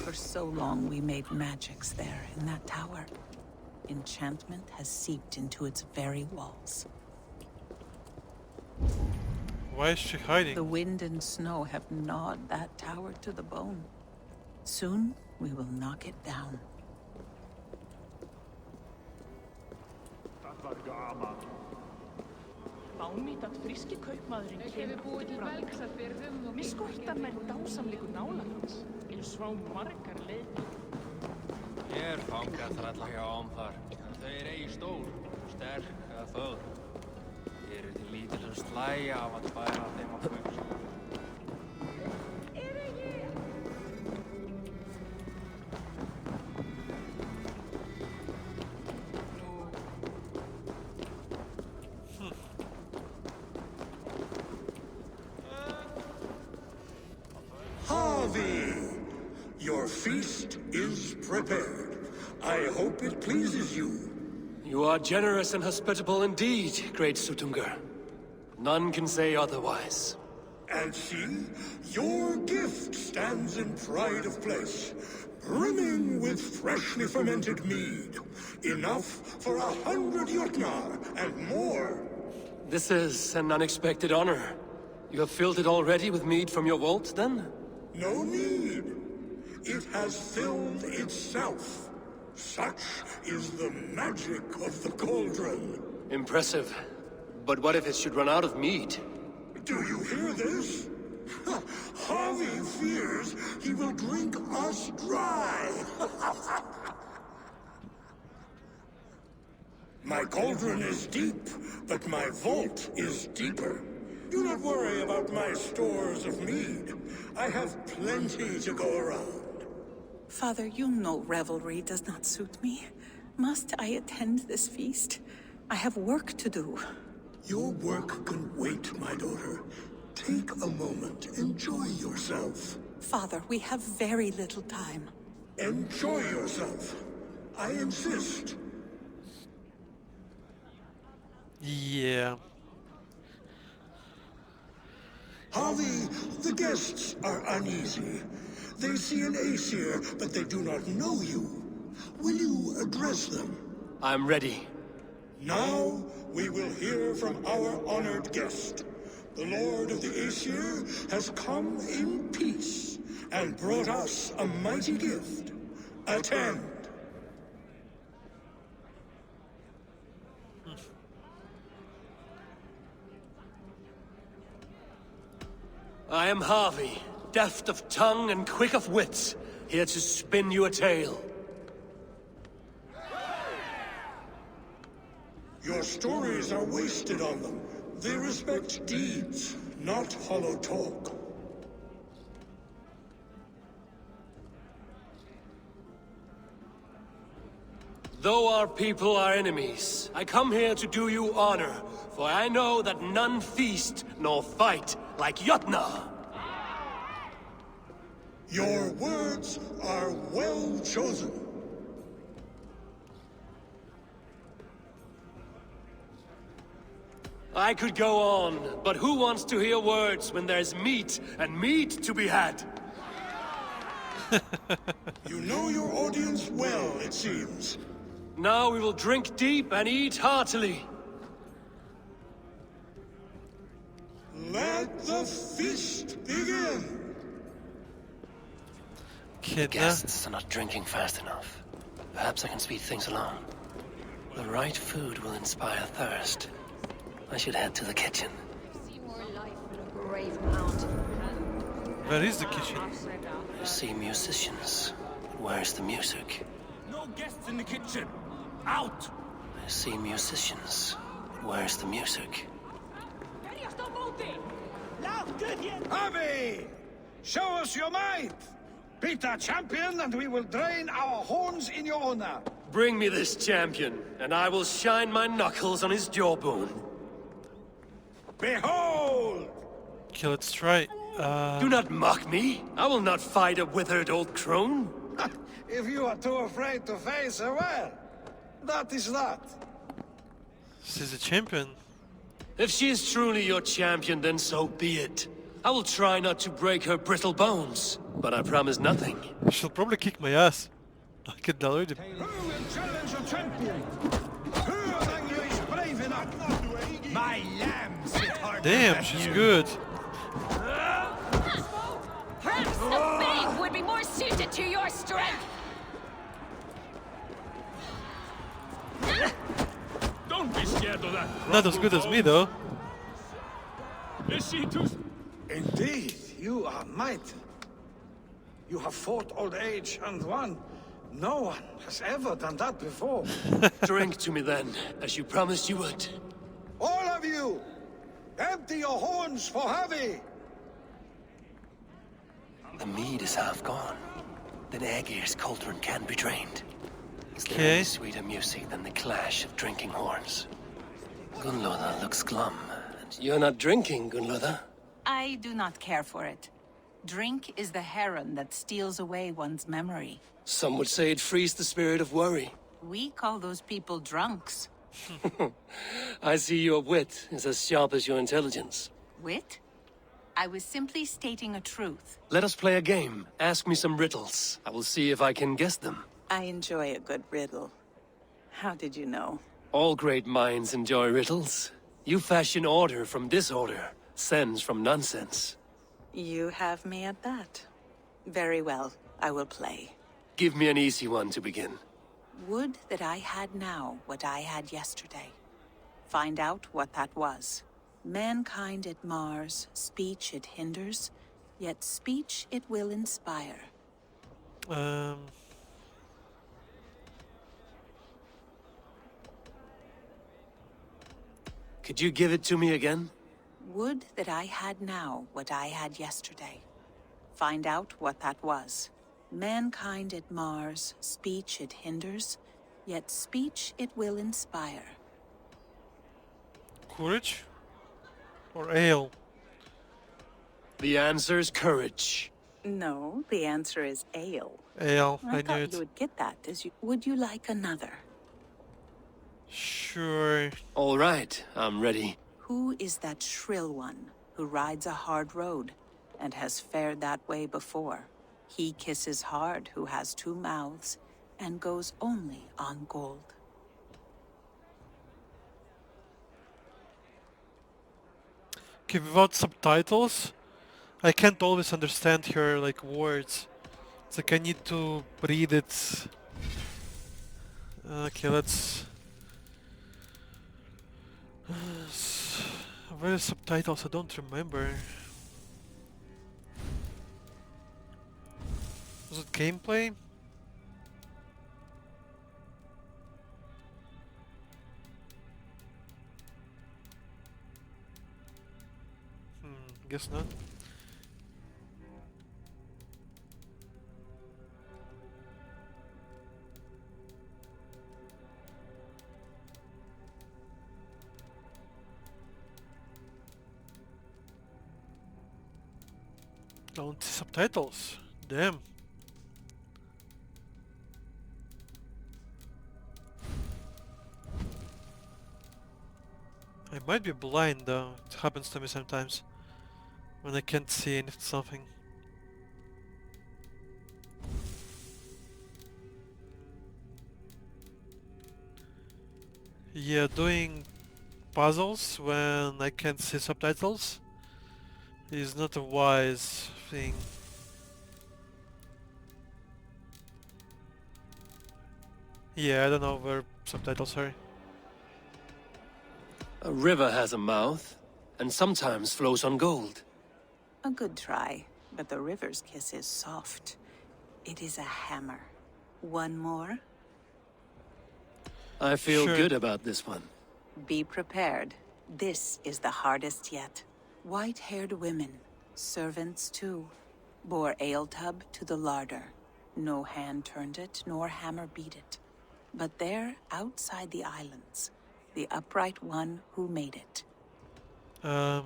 For so long we made magics there in that tower. Enchantment has seeped into its very walls. Why is she hiding? The wind and snow have gnawed that tower to the bone. Soon, we will knock it down. Bánmít fríski kaupmaðurinn kemur búið til belgs að byrðum og mér skortar nær dásamleikur nálægt hans. Ég svá margar leiðir. Ég er fangaþrælla hjá þar. Þau eigi stór, sterk eða fögur. Ég er til lítil slæja af að bæra þeim á kaupstofur. Your feast is prepared. I hope it pleases you. You are generous and hospitable indeed, great Sutungur. None can say otherwise. And see, your gift stands in pride of place, brimming with freshly fermented mead. Enough for 100 Jotnar and more. This is an unexpected honor. You have filled it already with mead from your vault, then? No need. It has filled itself. Such is the magic of the cauldron. Impressive. But what if it should run out of mead? Do you hear this? Harvey fears he will drink us dry. My cauldron is deep, but my vault is deeper. Do not worry about my stores of mead. I have plenty to go around. Father, you know revelry does not suit me. Must I attend this feast? I have work to do. Your work can wait, my daughter. Take a moment. Enjoy yourself. Father, we have very little time. Enjoy yourself. I insist. Yeah. Harvey, the guests are uneasy. They see an Aesir, but they do not know you. Will you address them? I'm ready. Now, we will hear from our honored guest. The Lord of the Aesir has come in peace, and brought us a mighty gift. Attend. I am Harvey, deft of tongue and quick of wits, here to spin you a tale. Your stories are wasted on them. They respect deeds, not hollow talk. Though our people are enemies, I come here to do you honor, for I know that none feast nor fight like Jotnar. Your words are well chosen. I could go on, but who wants to hear words when there's meat and meat to be had? You know your audience well, it seems. Now we will drink deep and eat heartily. Let the feast begin! Okay, Guests are not drinking fast enough. Perhaps I can speed things along. The right food will inspire thirst. I should head to the kitchen. See more life in a grave mound. where is the kitchen? I see musicians. Where's the music? No guests in the kitchen! Out! I see musicians. Where's the music? Harvey! Show us your might! Beat our champion and we will drain our horns in your honor. Bring me this champion, and I will shine my knuckles on his jawbone. Behold! Okay, let's try. Do not mock me. I will not fight a withered old crone. If you are too afraid to face her, well, that is that. She's a champion. If she is truly your champion, then so be it. I will try not to break her brittle bones, but I promise nothing. She'll probably kick my ass. I can already. Who will challenge your champion? Who among you is brave enough? My lambs hit hard. Damn, she's good. Perhaps the babe would be more suited to your strength. Don't be scared of that! Not as good as me though. Is she too... Indeed, you are mighty. You have fought old age and won. No one has ever done that before. Drink to me then, as you promised you would. All of you, empty your horns for Harvey. The mead is half gone. Then Aegir's cauldron can be drained. Is there Okay. any sweeter music than the clash of drinking horns? Gunnlóða looks glum. And you're not drinking, Gunnlóða. I do not care for it. Drink is the heron that steals away one's memory. Some would say it frees the spirit of worry. We call those people drunks. I see your wit is as sharp as your intelligence. Wit? I was simply stating a truth. Let us play a game. Ask me some riddles. I will see if I can guess them. I enjoy a good riddle. How did you know? All great minds enjoy riddles. You fashion order from disorder, sense from nonsense. You have me at that. Very well, I will play. Give me an easy one to begin. Would that I had now what I had yesterday. Find out what that was. Mankind it mars, speech it hinders, yet speech it will inspire. Could you give it to me again? Would that I had now what I had yesterday. Find out what that was. Mankind it mars, speech it hinders, yet speech it will inspire. Courage? Or ale? The answer's courage. No, the answer is ale. Ale, I I knew thought it. you would get that. Would you like another? Sure. All right, I'm ready. Who is that shrill one who rides a hard road and has fared that way before? He kisses hard who has two mouths and goes only on gold. Okay, without subtitles, I can't always understand her like words. It's like I need to read it. Okay, let's. Where are subtitles? I don't remember. Was it gameplay? Guess not. Don't see subtitles. Damn. I might be blind though. It happens to me sometimes when I can't see something. Yeah, doing puzzles when I can't see subtitles is not a wise thing. Yeah, I don't know where subtitles are. A river has a mouth, and sometimes flows on gold. A good try, but the river's kiss is soft. It is a hammer. One more? I feel Sure. good about this one. Be prepared. This is the hardest yet. White-haired women, servants too, bore ale tub to the larder. No hand turned it, nor hammer beat it. But there, outside the islands, the upright one who made it. I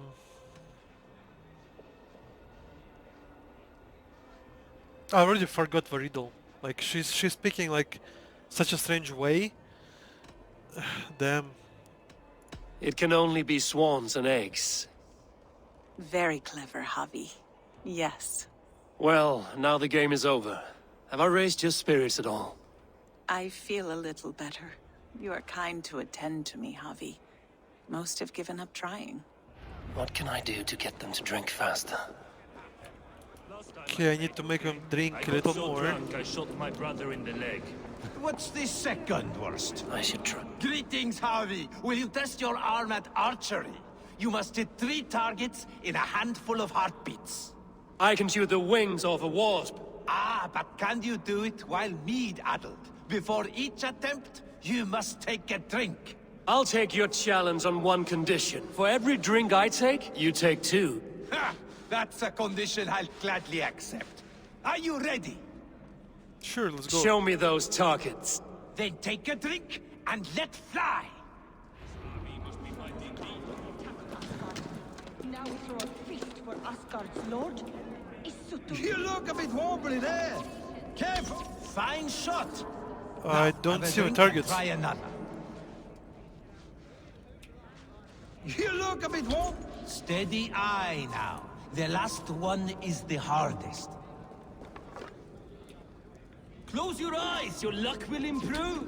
already forgot the riddle. Like she's speaking like such a strange way. Damn. It can only be swans and eggs. Very clever, Javi. Yes. Well, now the game is over. Have I raised your spirits at all? I feel a little better. You are kind to attend to me, Javi. Most have given up trying. What can I do to get them to drink faster? Okay, I need to make him drink a little more. I shot my brother in the leg. What's the second worst? I should try. Greetings, Harvey. Will you test your arm at archery? You must hit 3 targets in a handful of heartbeats. I can shoot the wings off a wasp. Ah, but can you do it while mead-addled? Before each attempt, you must take a drink. I'll take your challenge on one condition. For every drink I take, you take 2. Ha! That's a condition I'll gladly accept. Are you ready? Sure, let's go. Show me those targets. Then take a drink and let fly. Now throw a feast for Asgard's lord. You look a bit wobbly there. Careful. Fine shot. I don't see the targets. Try another. You look a bit wobbly. Steady eye now. The last one is the hardest. Close your eyes, your luck will improve.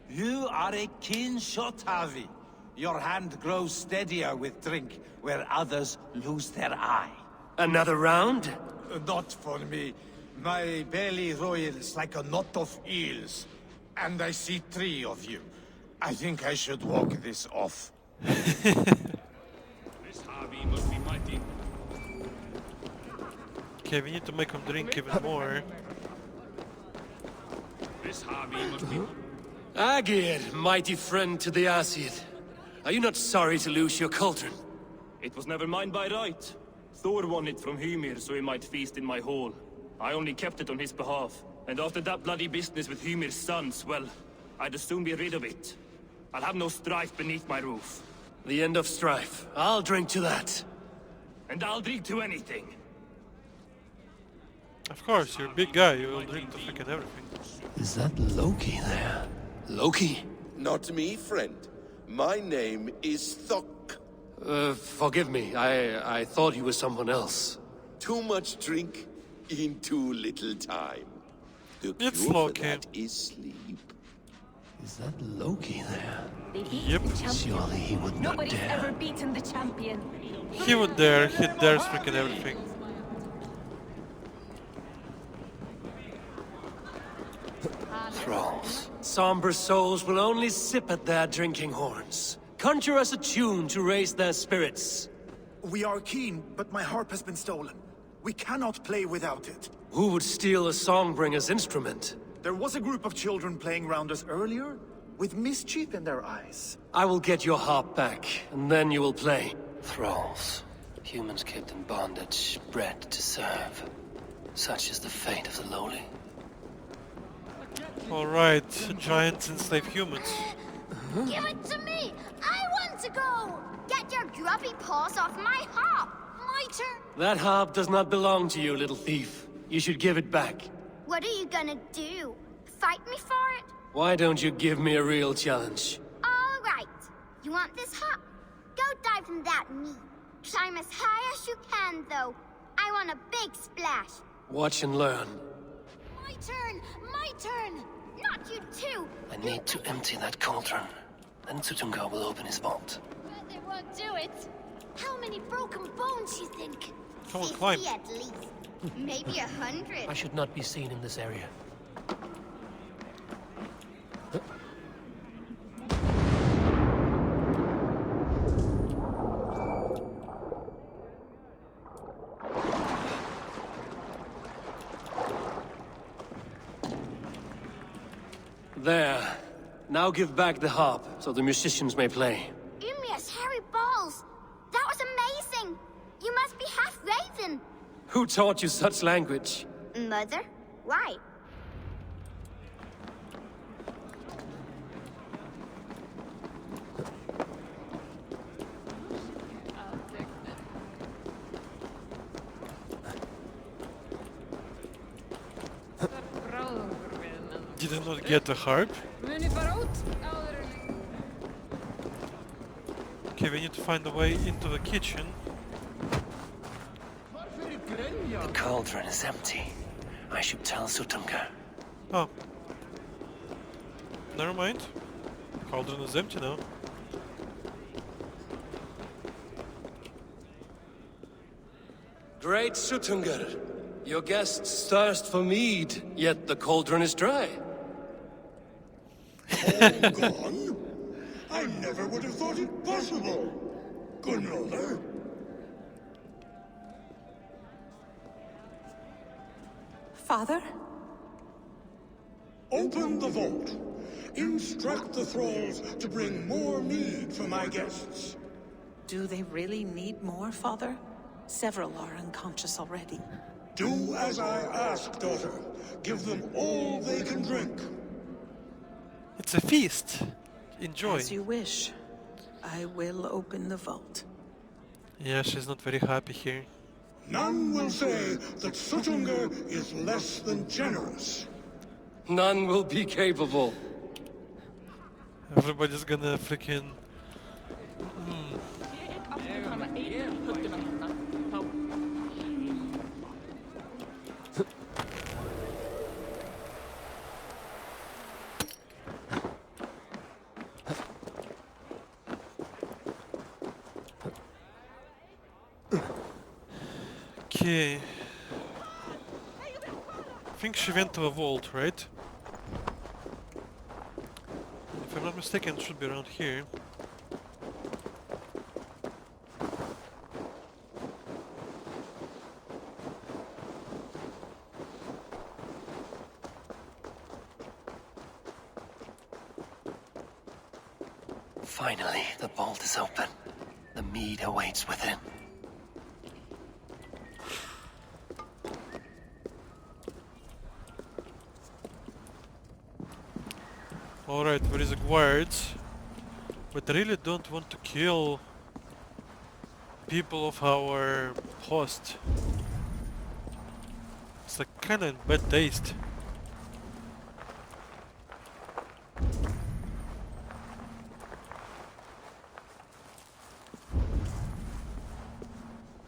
You are a keen shot, Harvey. Your hand grows steadier with drink, where others lose their eye. Another round? Not for me. My belly roils like a knot of eels. And I see 3 of you. I think I should walk this off. This Harvey must be mighty. Okay, we need to make him drink even more. This Harvey must be... Agir, mighty friend to the Aesir. Are you not sorry to lose your cauldron? It was never mine by right. Thor won it from Hymir so he might feast in my hall. I only kept it on his behalf. And after that bloody business with Hymir's sons, well, I'd as soon be rid of it. I'll have no strife beneath my roof. The end of strife. I'll drink to that. And I'll drink to anything. Of course, you're a big guy, you will drink to freaking everything. Is that Loki there? Loki? Not me, friend. My name is Thok. Forgive me. I thought you were someone else. Too much drink in too little time. The It's cure for Loki. that is sleep. Is that Loki there? They beat Yep. the champion. Surely he would not Nobody's dare. ever beaten the champion. He would dare, he dares freaking everything. Thralls. Somber souls will only sip at their drinking horns. Conjure us a tune to raise their spirits. We are keen, but my harp has been stolen. We cannot play without it. Who would steal a songbringer's instrument? There was a group of children playing round us earlier, with mischief in their eyes. I will get your harp back, and then you will play. Thralls. Humans kept in bondage, bred to serve. Such is the fate of the lowly. Alright, giants enslave humans. Give it to me! I want to go! Get your grubby paws off my harp! My turn! That harp does not belong to you, little thief. You should give it back. What are you gonna do? Fight me for it? Why don't you give me a real challenge? All right. You want this harp? Go dive in that meat. Climb as high as you can, though. I want a big splash. Watch and learn. My turn! My turn! Not you too! I need to empty that cauldron. Then Sutunga will open his vault. But they won't do it. How many broken bones you think? Come on, 50 climb. at least. Maybe 100. I should not be seen in this area. There. Now give back the harp, so the musicians may play. Ymir's hairy balls. That was amazing. You must be half raven. Who taught you such language? Mother? Why? Did I not get the harp? Okay, we need to find a way into the kitchen. The cauldron is empty. I should tell Sutunga. Oh. Never mind. Cauldron is empty now. Great Sutunga, your guests thirst for mead, yet the cauldron is dry. All gone? I never would have thought it possible. Gunloder? Father? Open the vault. Instruct the thralls to bring more mead for my guests. Do they really need more, Father? Several are unconscious already. Do as I ask, daughter. Give them all they can drink. It's a feast. Enjoy. As you wish. I will open the vault. Yeah, she's not very happy here. None will say that Sutunga is less than generous. None will be capable. Everybody's gonna freaking... Okay. I think she went to a vault, right? If I'm not mistaken, it should be around here. Finally, the vault is open. The mead awaits within. Alright, there is a guard, but I really don't want to kill people of our host. It's like kinda in bad taste.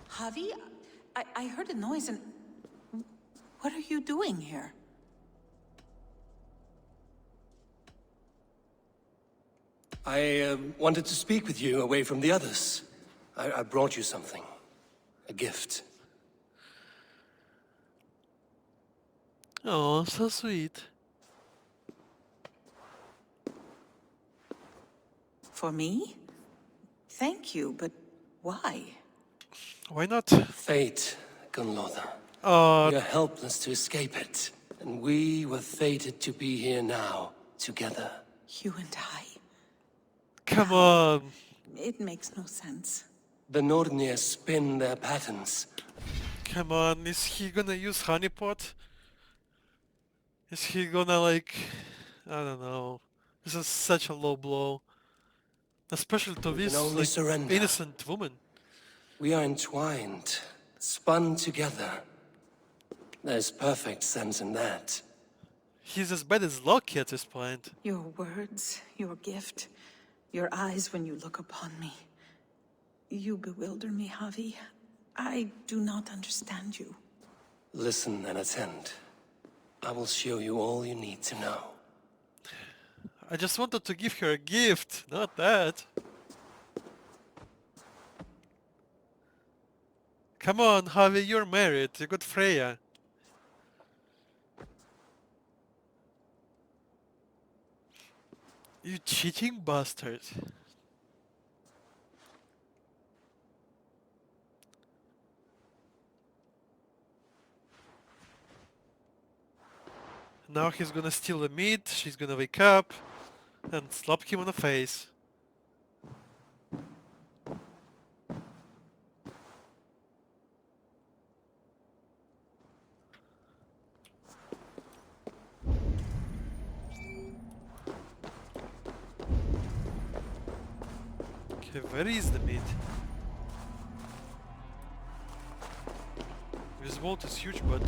Javi, I heard a noise and... What are you doing here? I wanted to speak with you away from the others. I brought you something. A gift. Oh, so sweet. For me? Thank you, but why? Why not? Fate, Gunloda. You're helpless to escape it. And we were fated to be here now, together. You and I? Come on. It makes no sense. The Nordnir spin their patterns. Come on, is he gonna use honeypot? Is he gonna like... I don't know. This is such a low blow. Especially to We this can only like, surrender. innocent woman. We are entwined, spun together. There's perfect sense in that. He's as bad as Loki at this point. Your words, your gift, your eyes when you look upon me. You bewilder me, Javi. I do not understand you. Listen and attend. I will show you all you need to know. I just wanted to give her a gift, not that. Come on, Javi, you're married. You got Freya. You cheating bastard. Now he's gonna steal the meat, she's gonna wake up and slap him on the face. Okay, where is the meat? This vault is huge, but...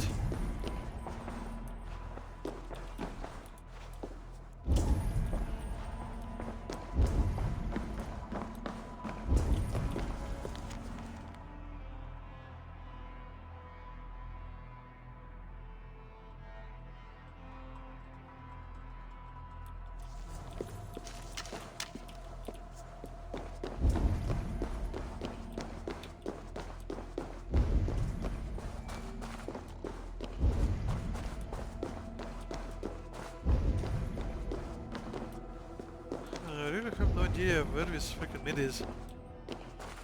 I really have no idea where this freaking meat is.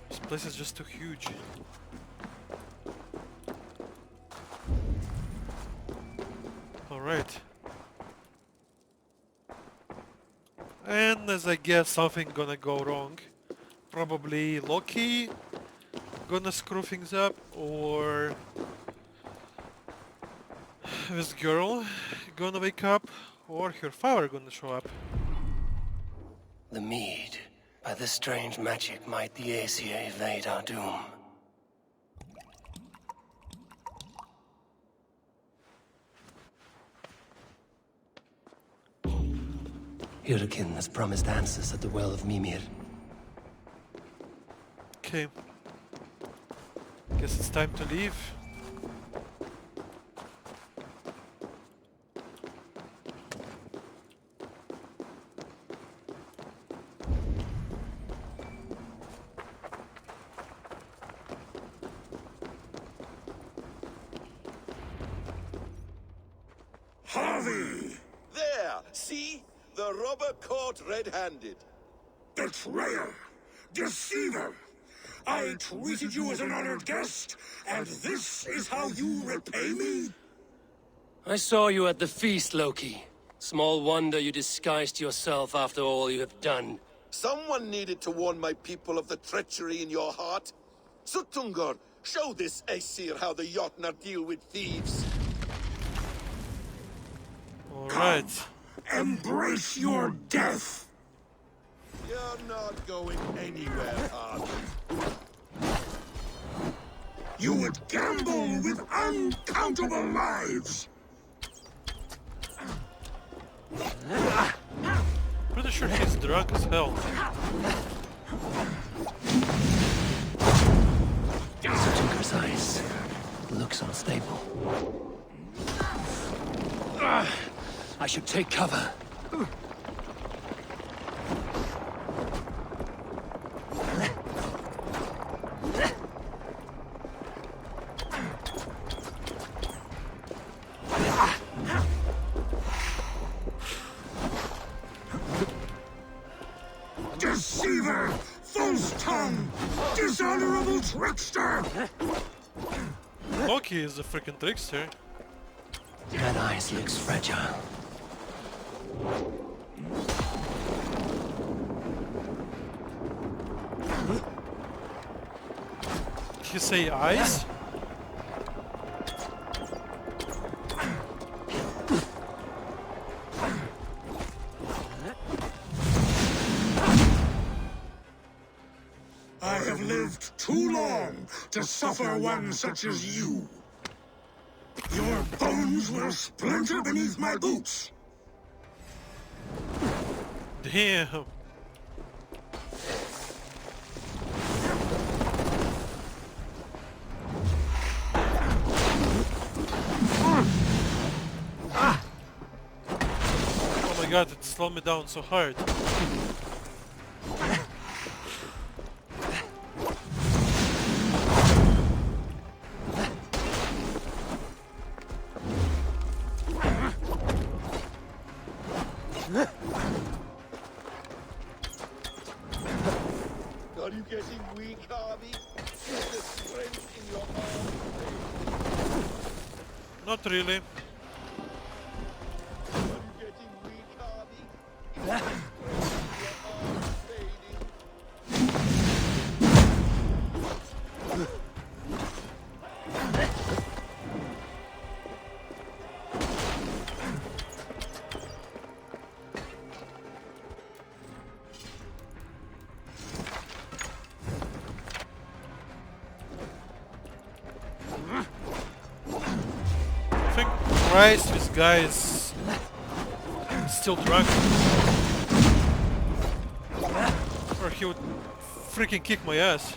This place is just too huge. Alright. And as I guess something gonna go wrong. Probably Loki gonna screw things up, or this girl gonna wake up, or her father gonna show up. The mead. By this strange magic might the Aesir evade our doom. Hyrkin has promised answers at the Well of Mimir. Okay. Guess it's time to leave. Harvey! There! See? The robber caught red-handed. Betrayer! Deceiver! I treated you as an honored guest, and this is how you repay me? I saw you at the feast, Loki. Small wonder you disguised yourself after all you have done. Someone needed to warn my people of the treachery in your heart. Sutungur, show this Aesir how the Jotnar deal with thieves. Alright. Embrace your death! You're not going anywhere, Harvey. You would gamble with uncountable lives! Pretty sure he's drunk as hell. Sutungur's eyes. Looks unstable. I should take cover. Deceiver! False tongue! Dishonorable trickster! Loki is a freaking trickster. That eyes looks fragile. Did you say eyes? I have lived too long to suffer one such as you. Your bones will splinter beneath my boots. Damn. Oh my god, it slowed me down so hard. Are you getting weak, Harvey? Is the strength in your arms fading? Not really. Are you getting weak, Harvey? Is the strength in your arms fading? I think Christ, this guy is still drunk. Or he would freaking kick my ass.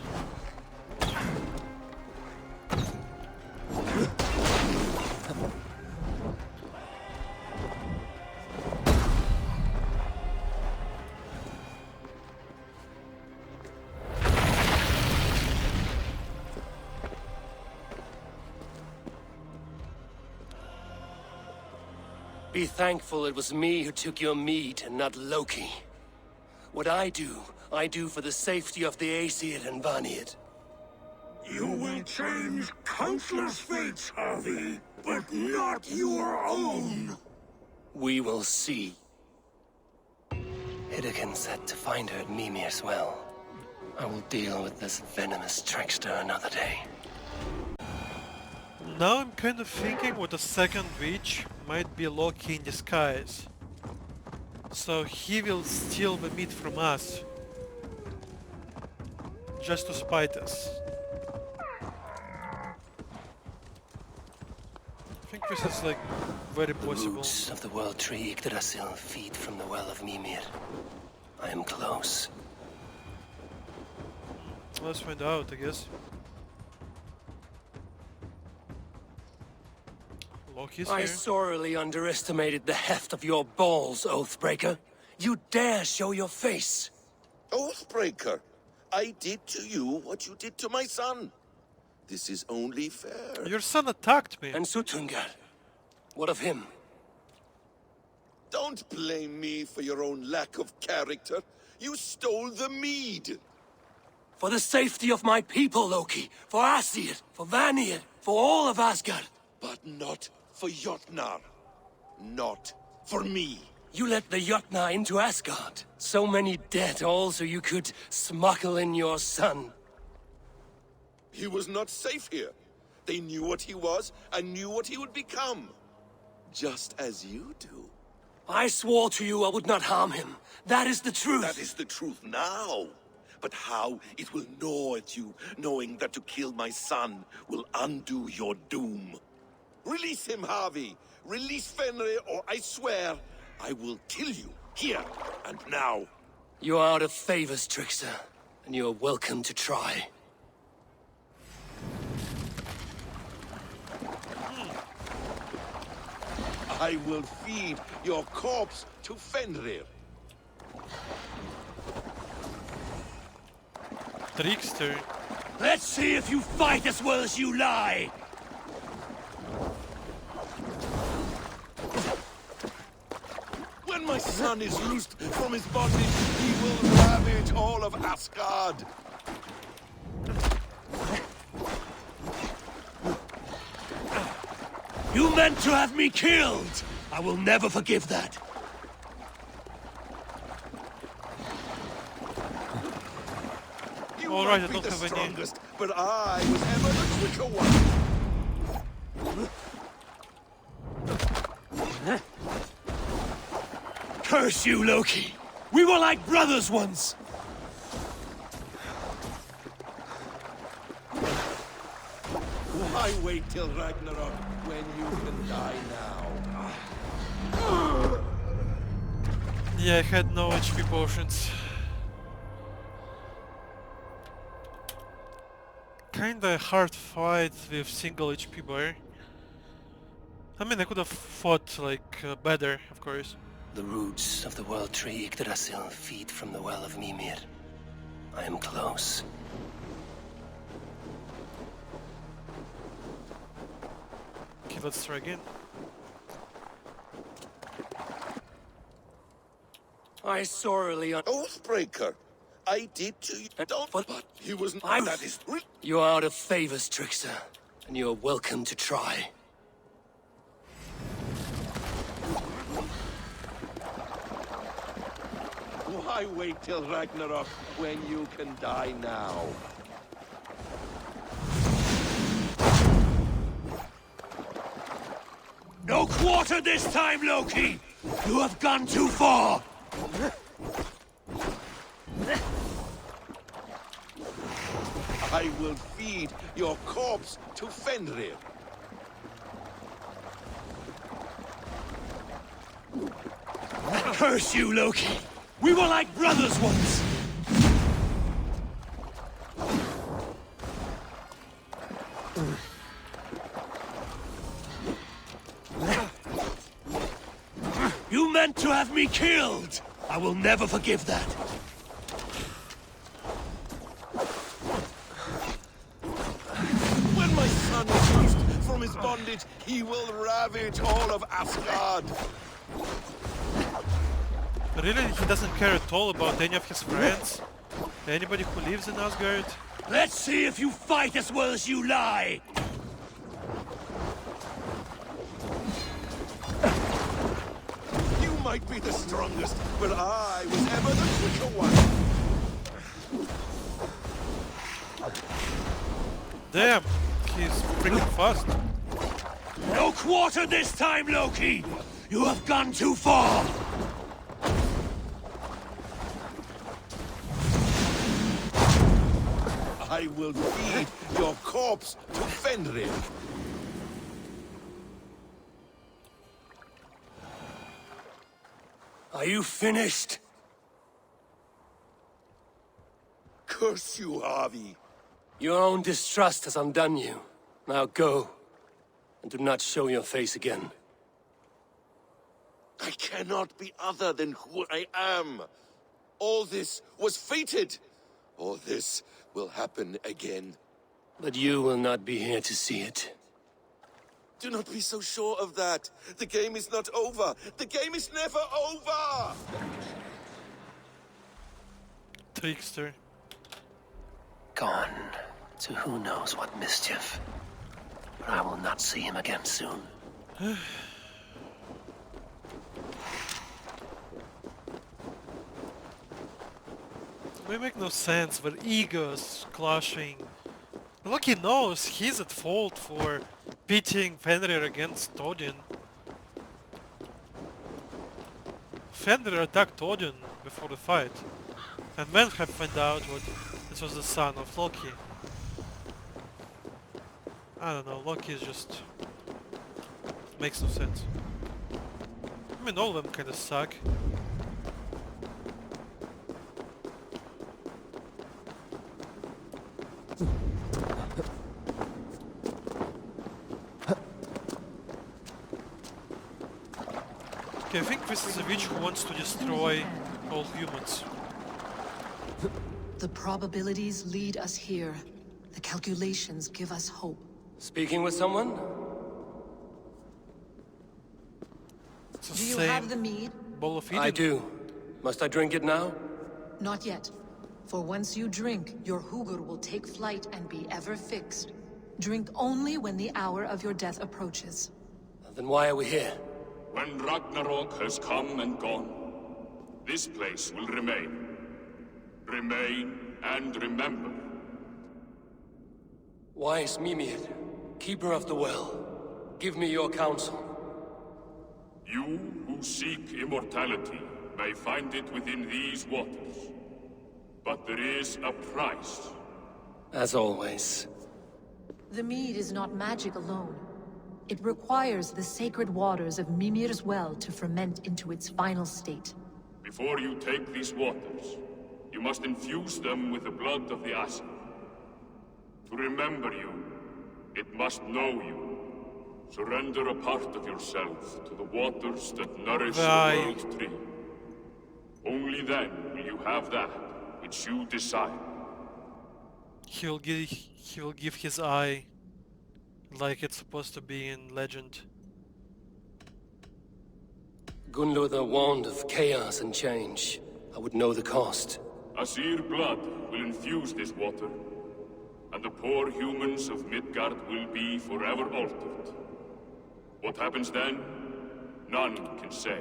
Be thankful it was me who took your meat and not Loki. What I do for the safety of the Aesir and Vanir. You will change countless fates, Harvey, but not your own. We will see. Hidekin said to find her at Mimir's well. I will deal with this venomous trickster another day. Now I'm kind of thinking what the second witch might be Loki in disguise. So he will steal the meat from us. Just to spite us. I think this is like very The possible. roots of the world tree Yggdrasil feed from the well of Mimir. I am close. Let's find out, I guess. Loki's I here. sorely underestimated the heft of your balls, Oathbreaker. You dare show your face! Oathbreaker, I did to you what you did to my son. This is only fair. Your son attacked me. And Sutungar? What of him? Don't blame me for your own lack of character. You stole the mead. For the safety of my people, Loki. For Asir, for Vanir, for all of Asgard. But not for Jotnar. Not for me. You let the Jotnar into Asgard. So many dead, all so you could smuggle in your son. He was not safe here. They knew what he was and knew what he would become. Just as you do. I swore to you I would not harm him. That is the truth. That is the truth now. But how it will gnaw at you, knowing that to kill my son will undo your doom. Release him, Harvey. Release Fenrir, or I swear, I will kill you, here and now. You are out of favors, trickster, and you are welcome to try. I will feed your corpse to Fenrir. Trickster. Let's see if you fight as well as you lie! When my son is loosed from his body, he will ravage all of Asgard. You meant to have me killed! I will never forgive that. You Alright, might I be don't the have any. strongest, but I was ever the quicker one. Curse you, Loki! We were like brothers once! Why wait till Ragnarok when you can die now? Yeah, I had no HP potions. Kinda hard fight with single HP bar. I mean, I could have fought like better, of course. The roots of the world tree Yggdrasil feed from the well of Mimir. I am close. Okay, let's try again. I sorely Oathbreaker! I did to you. Don't, but he was not. That is. You are out of favors, trickster, and you are welcome to try. Why wait till Ragnarok when you can die now? No quarter this time, Loki! You have gone too far! I will feed your corpse to Fenrir. Curse you, Loki! We were like brothers once! You meant to have me killed! I will never forgive that! When my son is loosed from his bondage, he will ravage all of Asgard. Really, he doesn't care at all about any of his friends? Anybody who lives in Asgard? Let's see if you fight as well as you lie! You might be the strongest, but I was ever the quicker one. Damn, he's freaking fast. No quarter this time, Loki! You have gone too far! I will feed your corpse to Fenrir. Are you finished? Curse you, Harvey. Your own distrust has undone you. Now go, and do not show your face again. I cannot be other than who I am. All this was fated. All this will happen again. But you will not be here to see it. Do not be so sure of that. The game is not over. The game is never over! Trickster. Gone to who knows what mischief. But I will not see him again soon. It make no sense, but egos clashing. Loki knows he's at fault for pitting Fenrir against Odin. Fenrir attacked Odin before the fight, and then have found out what this was the son of Loki. I don't know, Loki is just makes no sense. I mean, all of them kinda suck. Okay, I think this is a witch who wants to destroy all humans. The probabilities lead us here. The calculations give us hope. Speaking with someone? Do you have the mead? Bowl of Eden. I do. Must I drink it now? Not yet. For once you drink, your Hugur will take flight and be ever fixed. Drink only when the hour of your death approaches. Then why are we here? When Ragnarok has come and gone, this place will remain. Remain and remember. Wise Mimir, keeper of the well, give me your counsel. You who seek immortality may find it within these waters. But there is a price. As always. The mead is not magic alone. It requires the sacred waters of Mimir's well to ferment into its final state. Before you take these waters, you must infuse them with the blood of the Aesir. To remember you, it must know you. Surrender a part of yourself to the waters that nourish the world tree. Only then will you have that which you desire. He will give his eye like it's supposed to be in Legend. Gunlother warned of chaos and change. I would know the cost. Asir blood will infuse this water, and the poor humans of Midgard will be forever altered. What happens then? None can say.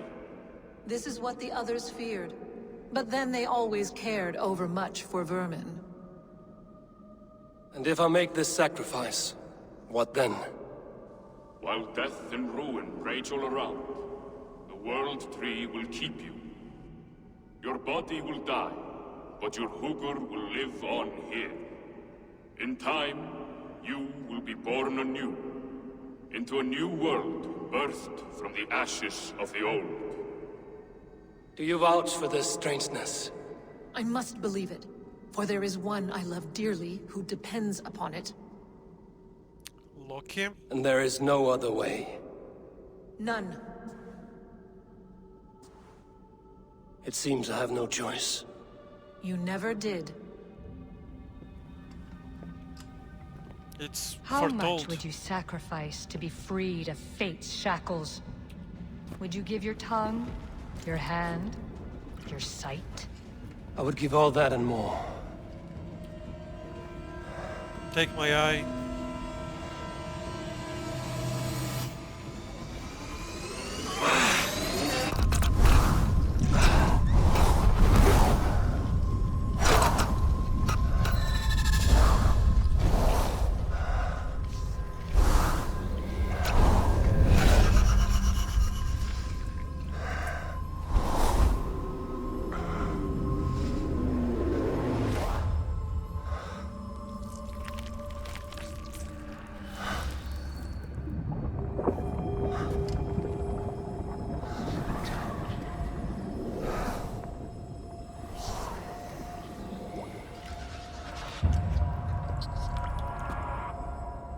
This is what the others feared. But then they always cared overmuch for vermin. And if I make this sacrifice, what then? While death and ruin rage all around, the World Tree will keep you. Your body will die, but your Hugur will live on here. In time, you will be born anew, into a new world birthed from the ashes of the old. Do you vouch for this strangeness? I must believe it, for there is one I love dearly who depends upon it. Loki? And there is no other way. None. It seems I have no choice. You never did. It's How foretold. much would you sacrifice to be freed of fate's shackles? Would you give your tongue, your hand, your sight? I would give all that and more. Take my eye.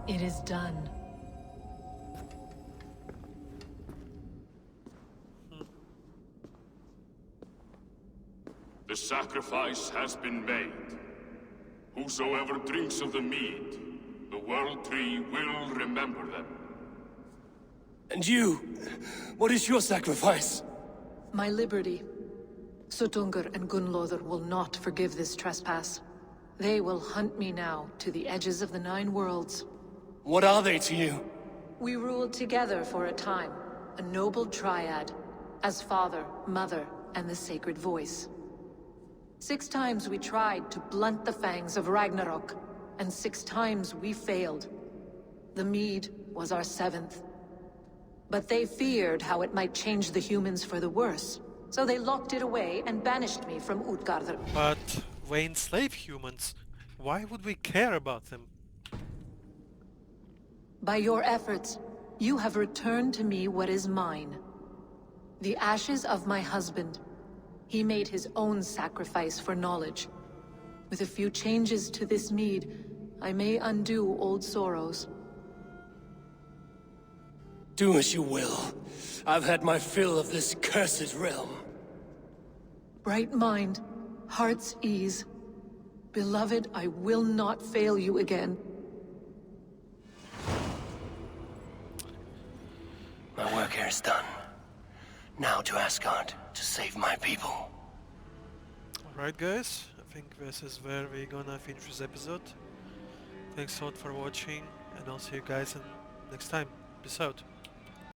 It is done. The sacrifice has been made. Whosoever drinks of the mead, the World Tree will remember them. And you? What is your sacrifice? My liberty. Suttungr and Gunlother will not forgive this trespass. They will hunt me now to the edges of the 9 worlds. What are they to you? We ruled together for a time, a noble triad, as father, mother, and the sacred voice. 6 times we tried to blunt the fangs of Ragnarok, and 6 times we failed. The mead was our 7th. But they feared how it might change the humans for the worse, so they locked it away and banished me from Utgardr. But we enslave humans. Why would we care about them? By your efforts, you have returned to me what is mine. The ashes of my husband. He made his own sacrifice for knowledge. With a few changes to this mead, I may undo old sorrows. Do as you will. I've had my fill of this cursed realm. Bright mind, heart's ease. Beloved, I will not fail you again. My work here is done. Now to Asgard to save my people. Alright guys, I think this is where we're gonna finish this episode. Thanks a lot for watching, and I'll see you guys next time. Peace out.